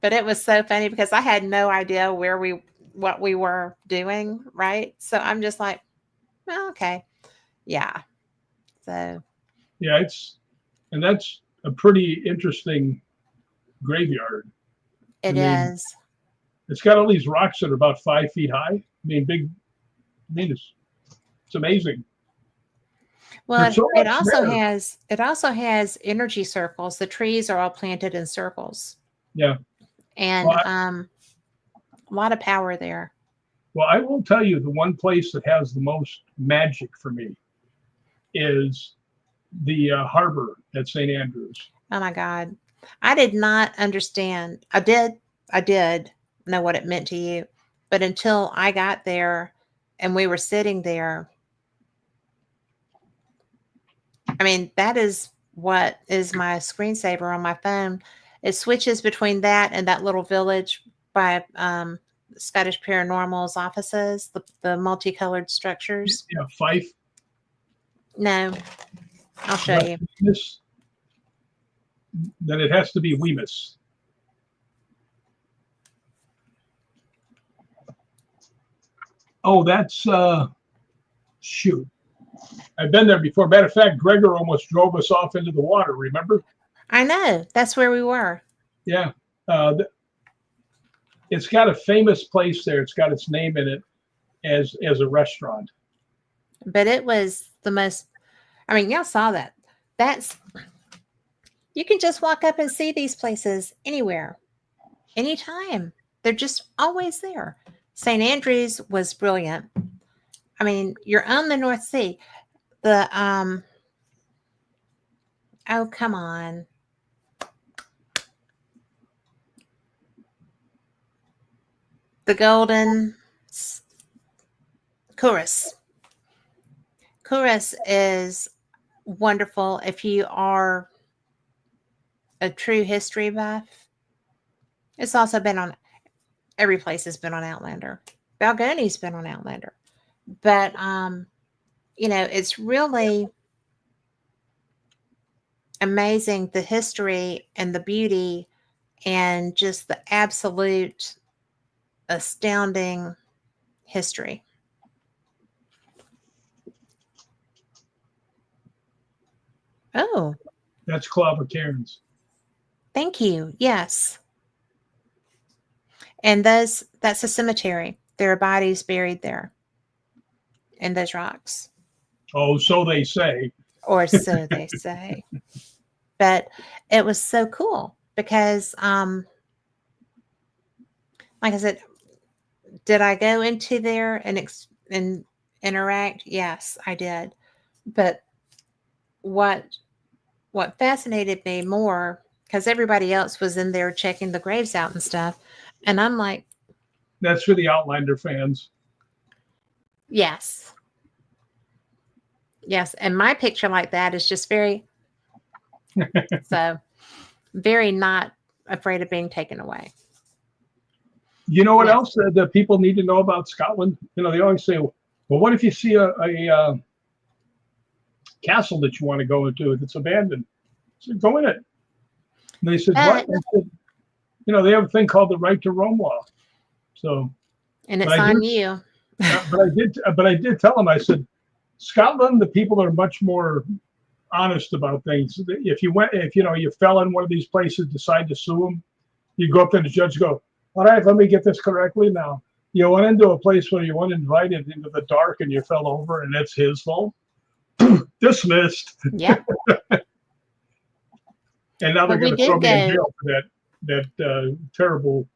But it was so funny because I had no idea what we were doing, right? So I'm just like, well, okay. Yeah. So. Yeah, that's a pretty interesting graveyard. It is. It's got all these rocks that are about 5 feet high. It's amazing. Well, There's so it much also there. has energy circles. The trees are all planted in circles, Yeah. and Well, a lot of power there. well, I will tell you the one place that has the most magic for me is the harbor at St. Andrews. Oh my God. I did not understand. I did know what it meant to you, but until I got there and we were sitting there, I mean, that is what is my screensaver on my phone. It switches between that and that little village by Scottish Paranormal's offices, the multicolored structures. Yeah, Fife, No, I'll show West you. Wemyss, then it has to be Wemyss. Oh, that's shoot. I've been there before. Matter of fact, Gregor almost drove us off into the water. Remember? I know. That's where we were. Yeah. It's got a famous place there. It's got its name in it as a restaurant. But it was the most, I mean, y'all saw that. That's, you can just walk up and see these places anywhere, anytime. They're just always there. St. Andrews was brilliant. I mean, you're on the North Sea. The, oh, come on. The Golden Chorus. Chorus is wonderful if you are a true history buff. It's also been on, every place has been on Outlander. Balgonie's been on Outlander. But it's really amazing, the history and the beauty and just the absolute astounding history. Oh, That's Clava Cairns. thank you. Yes. And that's a cemetery. There are bodies buried there in those rocks. Oh, so they say. Or so they say. But it was so cool because like I said, did I go into there and interact? Yes, I did. But what fascinated me more, because everybody else was in there checking the graves out and stuff, and I'm like, That's for the Outlander fans. yes, yes, and my picture like that is just very so very not afraid of being taken away. You know what Yes. else that people need to know about Scotland? They always say, well, what if you see a castle that you want to go into that's abandoned? I said, go in it. And they said, what? But, I said, they have a thing called the right to roam law. So, and but it's I on did, you. but I did tell them. I said, Scotland, the people are much more honest about things. If you fell in one of these places, decide to sue them, you go up to the judge, go, all right, let me get this correctly now. You went into a place where you weren't invited into the dark and you fell over and it's his fault. Dismissed. Yep. And now they're But we going to throw did me in go. jail for that terrible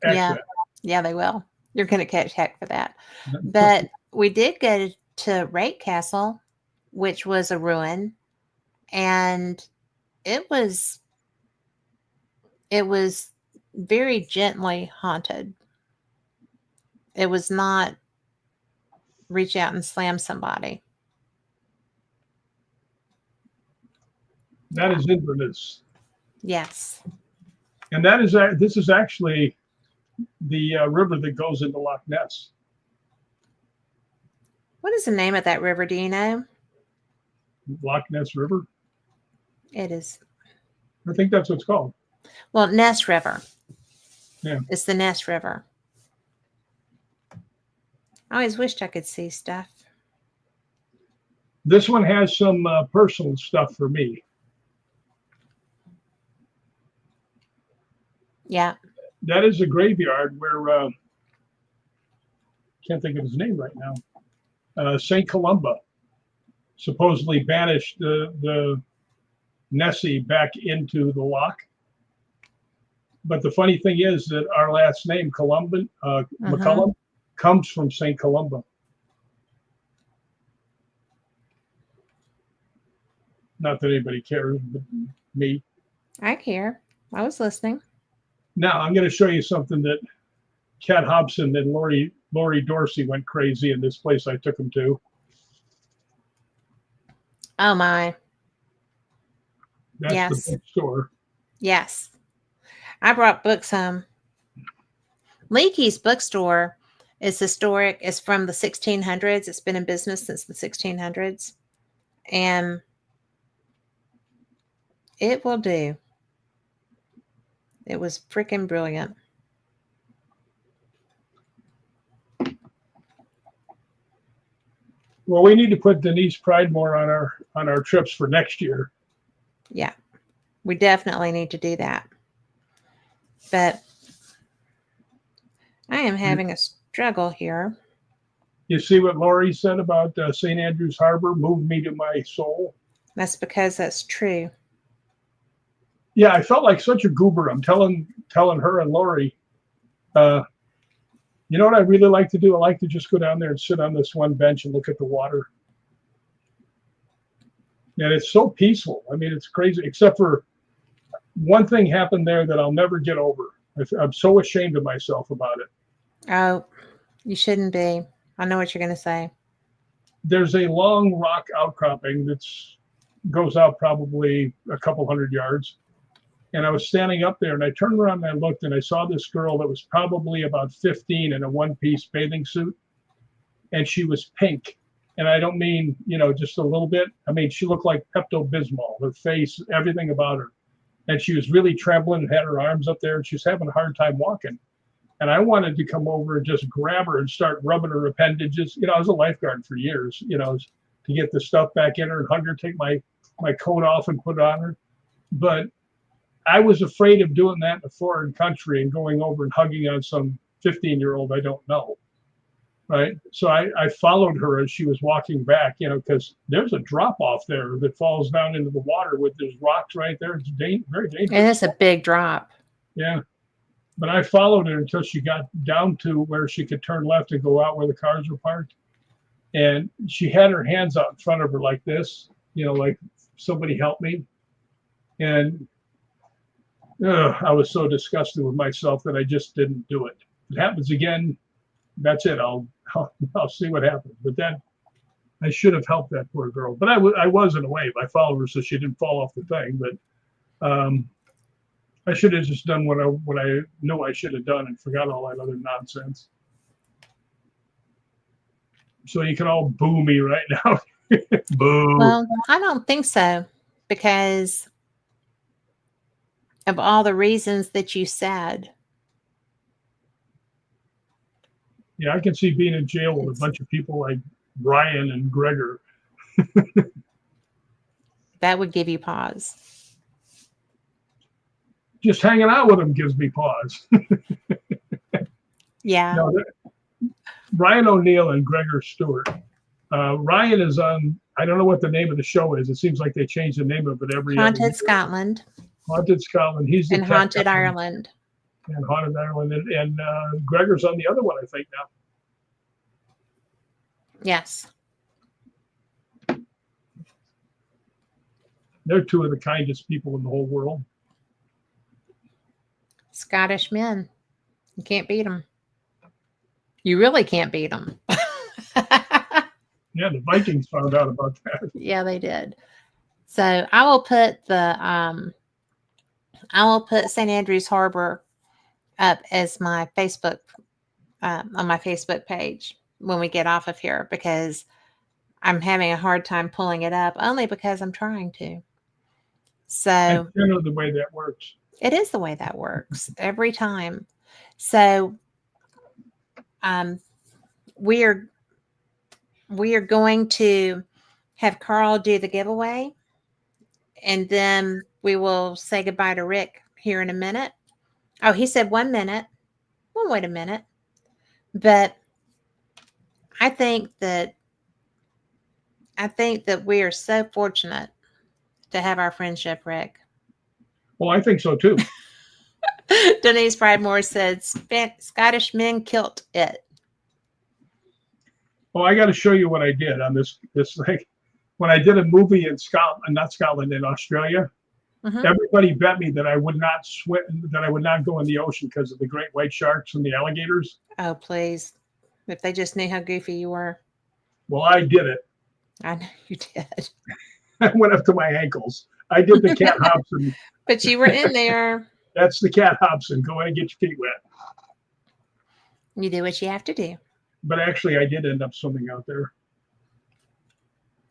Yeah. accident. Yeah, they will. You're going to catch heck for that. But we did go to Rake Castle, which was a ruin, and it was very gently haunted. It was not reach out and slam somebody. That is Inverness. Yes. And this is actually the river that goes into Loch Ness. What is the name of that river? Do you know? Loch Ness River. It is, I think that's what it's called. well, Ness River. Yeah. It's the Ness River. I always wished I could see stuff. This one has some personal stuff for me. Yeah. That is a graveyard where can't think of his name right now. St. Columba supposedly banished the Nessie back into the lock. But the funny thing is that our last name, Mccallum, comes from St. Columba. Not that anybody cares, but me. I care. I was listening. Now I'm going to show you something that Kat Hobson and Lori Dorsey went crazy in this place I took them to. Oh my. That's Yes. the bookstore. Yes. I brought books home. Leakey's bookstore is historic. It's from the 1600s. It's been in business since the 1600s. And it will do. It was freaking brilliant. Well, we need to put Denise Pridemore on our trips for next year. Yeah. We definitely need to do that. But I am having a struggle here. You see what Lori said about St. Andrews Harbor moved me to my soul? That's because that's true. Yeah, I felt like such a goober. I'm telling her and Lori, you know what I really like to do? I like to just go down there and sit on this one bench and look at the water. And it's so peaceful. I mean, it's crazy, except for one thing happened there that I'll never get over. I'm so ashamed of myself about it. Oh, you shouldn't be. I know what you're going to say. There's a long rock outcropping that goes out probably a couple hundred yards. And I was standing up there and I turned around and I looked and I saw this girl that was probably about 15 in a one-piece bathing suit. And she was pink. And I don't mean, just a little bit. I mean, she looked like Pepto-Bismol, her face, everything about her. And she was really trembling and had her arms up there and she was having a hard time walking. And I wanted to come over and just grab her and start rubbing her appendages. I was a lifeguard for years, to get the stuff back in her and hug her, take my coat off and put it on her. But I was afraid of doing that in a foreign country and going over and hugging on some 15-year-old I don't know. Right. So I followed her as she was walking back, because there's a drop off there that falls down into the water with those rocks right there. It's very dangerous. And it's a big drop. Yeah. But I followed her until she got down to where she could turn left and go out where the cars were parked. And she had her hands out in front of her like this, like somebody help me. And I was so disgusted with myself that I just didn't do it. If it happens again, that's it. I'll see what happens. But then I should have helped that poor girl. But I was in a wave. I followed her so she didn't fall off the thing. But I should have just done what I know I should have done and forgot all that other nonsense. So you can all boo me right now. Boo. Well, I don't think so, because of all the reasons that you said. Yeah, I can see being in jail with a bunch of people like Ryan and Gregor. That would give you pause. Just hanging out with them gives me pause. Yeah. No, Ryan O'Neill and Gregor Stewart. Ryan is on, I don't know what the name of the show is. It seems like they change the name of it every Haunted Scotland. Haunted Scotland. He's the and Haunted Ireland. And Haunted Ireland. And Gregor's on the other one, I think, now. Yes. They're two of the kindest people in the whole world. Scottish men. You can't beat them. You really can't beat them. Yeah, the Vikings found out about that. Yeah, they did. So I will put St. Andrews Harbor up as my Facebook on my Facebook page when we get off of here, because I'm having a hard time pulling it up, only because I'm trying to. So That's kind of the way that works. It is the way that works every time. So we are going to have Carl do the giveaway, and then we will say goodbye to Rick here in a minute. Oh, he said 1 minute. Well, wait a minute. But I think that I think that we are so fortunate to have our friendship, Rick. Well, I think so too. Denise Pridemore said Scottish men kilt it. Well, I got to show you what I did on this thing. When I did a movie in Scotland, not Scotland, in Australia, everybody bet me that I would not swim, that I would not go in the ocean because of the great white sharks and the alligators. Oh, please. If they just knew how goofy you were. Well, I did it. I know you did. I went up to my ankles. I did the cat Hobson. But you were in there. That's the cat Hobson. Go in and get your feet wet. You do what you have to do. But actually, I did end up swimming out there.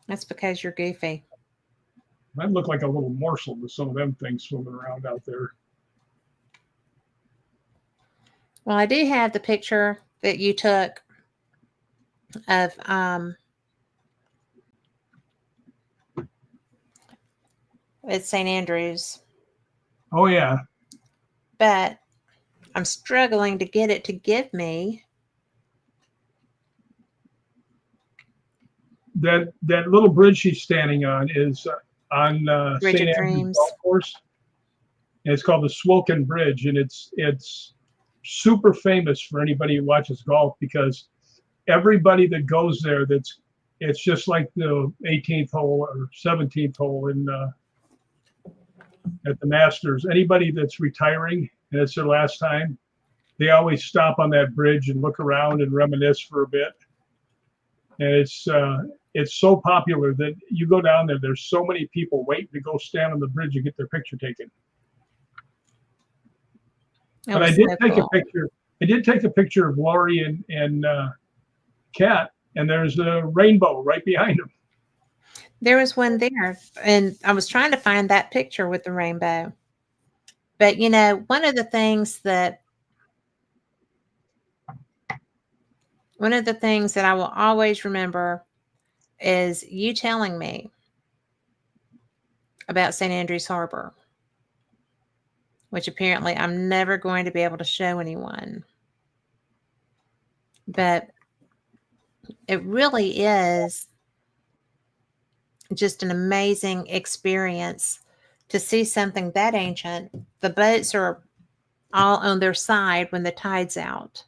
That's because you're goofy. I look like a little morsel with some of them things swimming around out there. Well, I do have the picture that you took of at St. Andrews. Oh, yeah. But I'm struggling to get it to give me. That little bridge she's standing on is on St. Andrews Golf Course. And it's called the Swoken Bridge, and it's super famous for anybody who watches golf because everybody that goes there, it's just like the 18th hole or 17th hole in at the Masters. Anybody that's retiring and it's their last time, they always stop on that bridge and look around and reminisce for a bit. And it's so popular that you go down there, there's so many people waiting to go stand on the bridge and get their picture taken. But I did take a picture. I did take a picture of Lori and Kat, and there's a rainbow right behind them. There was one there, and I was trying to find that picture with the rainbow. But, you know, one of the things that I will always remember is you telling me about St. Andrews Harbor, which apparently I'm never going to be able to show anyone. But it really is just an amazing experience to see something that ancient. The boats are all on their side when the tide's out,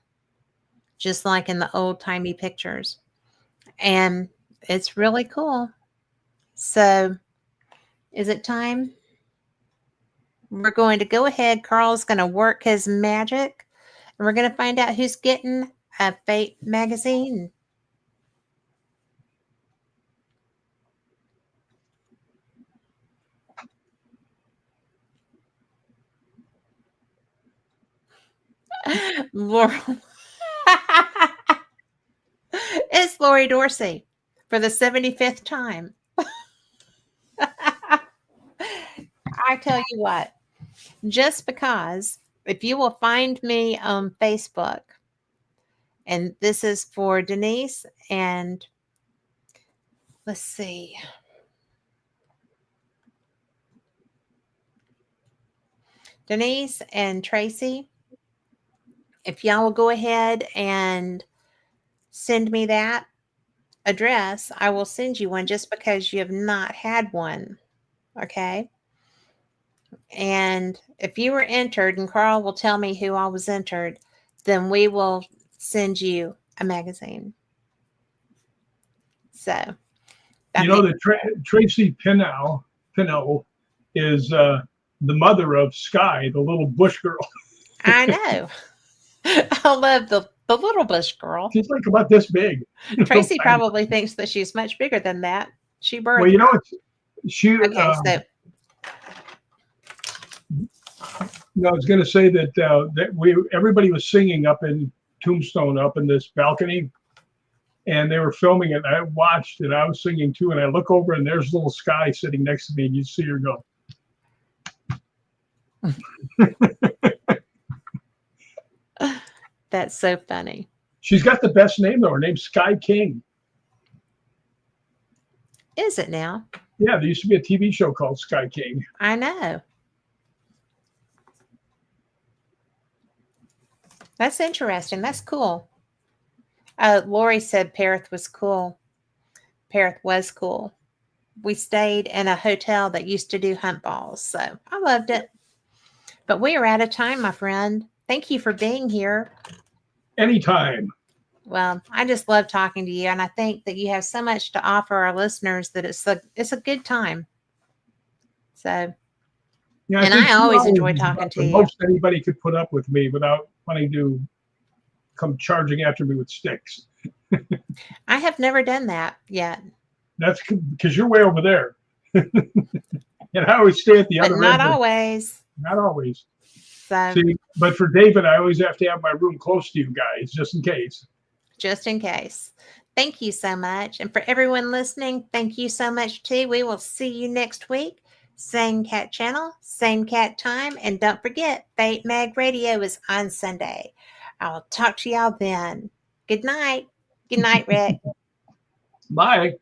just like in the old-timey pictures. And it's really cool. So, is it time? We're going to go ahead. Carl's going to work his magic, and we're going to find out who's getting a Fate magazine. Laurel. It's Lori Dorsey for the 75th time. I tell you what, just because if you will find me on Facebook, and this is for Denise and let's see. Denise and Tracy, if y'all will go ahead and send me that address, I will send you one just because you have not had one. Okay. And if you were entered, and Carl will tell me who all was entered, then we will send you a magazine. So, you know that Tracy Pinot is the mother of Sky, the little bush girl. I know. I love the little bush girl. She's like about this big. Tracy probably thinks that she's much bigger than that. She birthed. Well, you know, she. Okay, so. No, I was going to say that everybody was singing up in Tombstone, up in this balcony, and they were filming it. I watched it. I was singing too, and I look over, and there's little Sky sitting next to me, and you see her go. That's so funny. She's got the best name, though. Her name's Sky King. Is it now? Yeah, there used to be a TV show called Sky King. I know. That's interesting. That's cool. Lori said Perth was cool. Perth was cool. We stayed in a hotel that used to do hunt balls, so I loved it. But we are out of time, my friend. Thank you for being here. Anytime. Well, I just love talking to you, and I think that you have so much to offer our listeners that it's a good time. So, Yeah, I and think I 2 always hours enjoy is talking about to the you. most anybody could put up with me without wanting to come charging after me with sticks. I have never done that yet, That's because you're way over there. And I always stay at the but other not end of, always. not always. So, See, but for David, I always have to have my room close to you guys, just in case. just in case. Thank you so much. And for everyone listening, thank you so much too. We will see you next week. Same cat channel, same cat time. And don't forget, Fate Mag Radio is on Sunday. I'll talk to y'all then. Good night. Good night, Rick. Bye.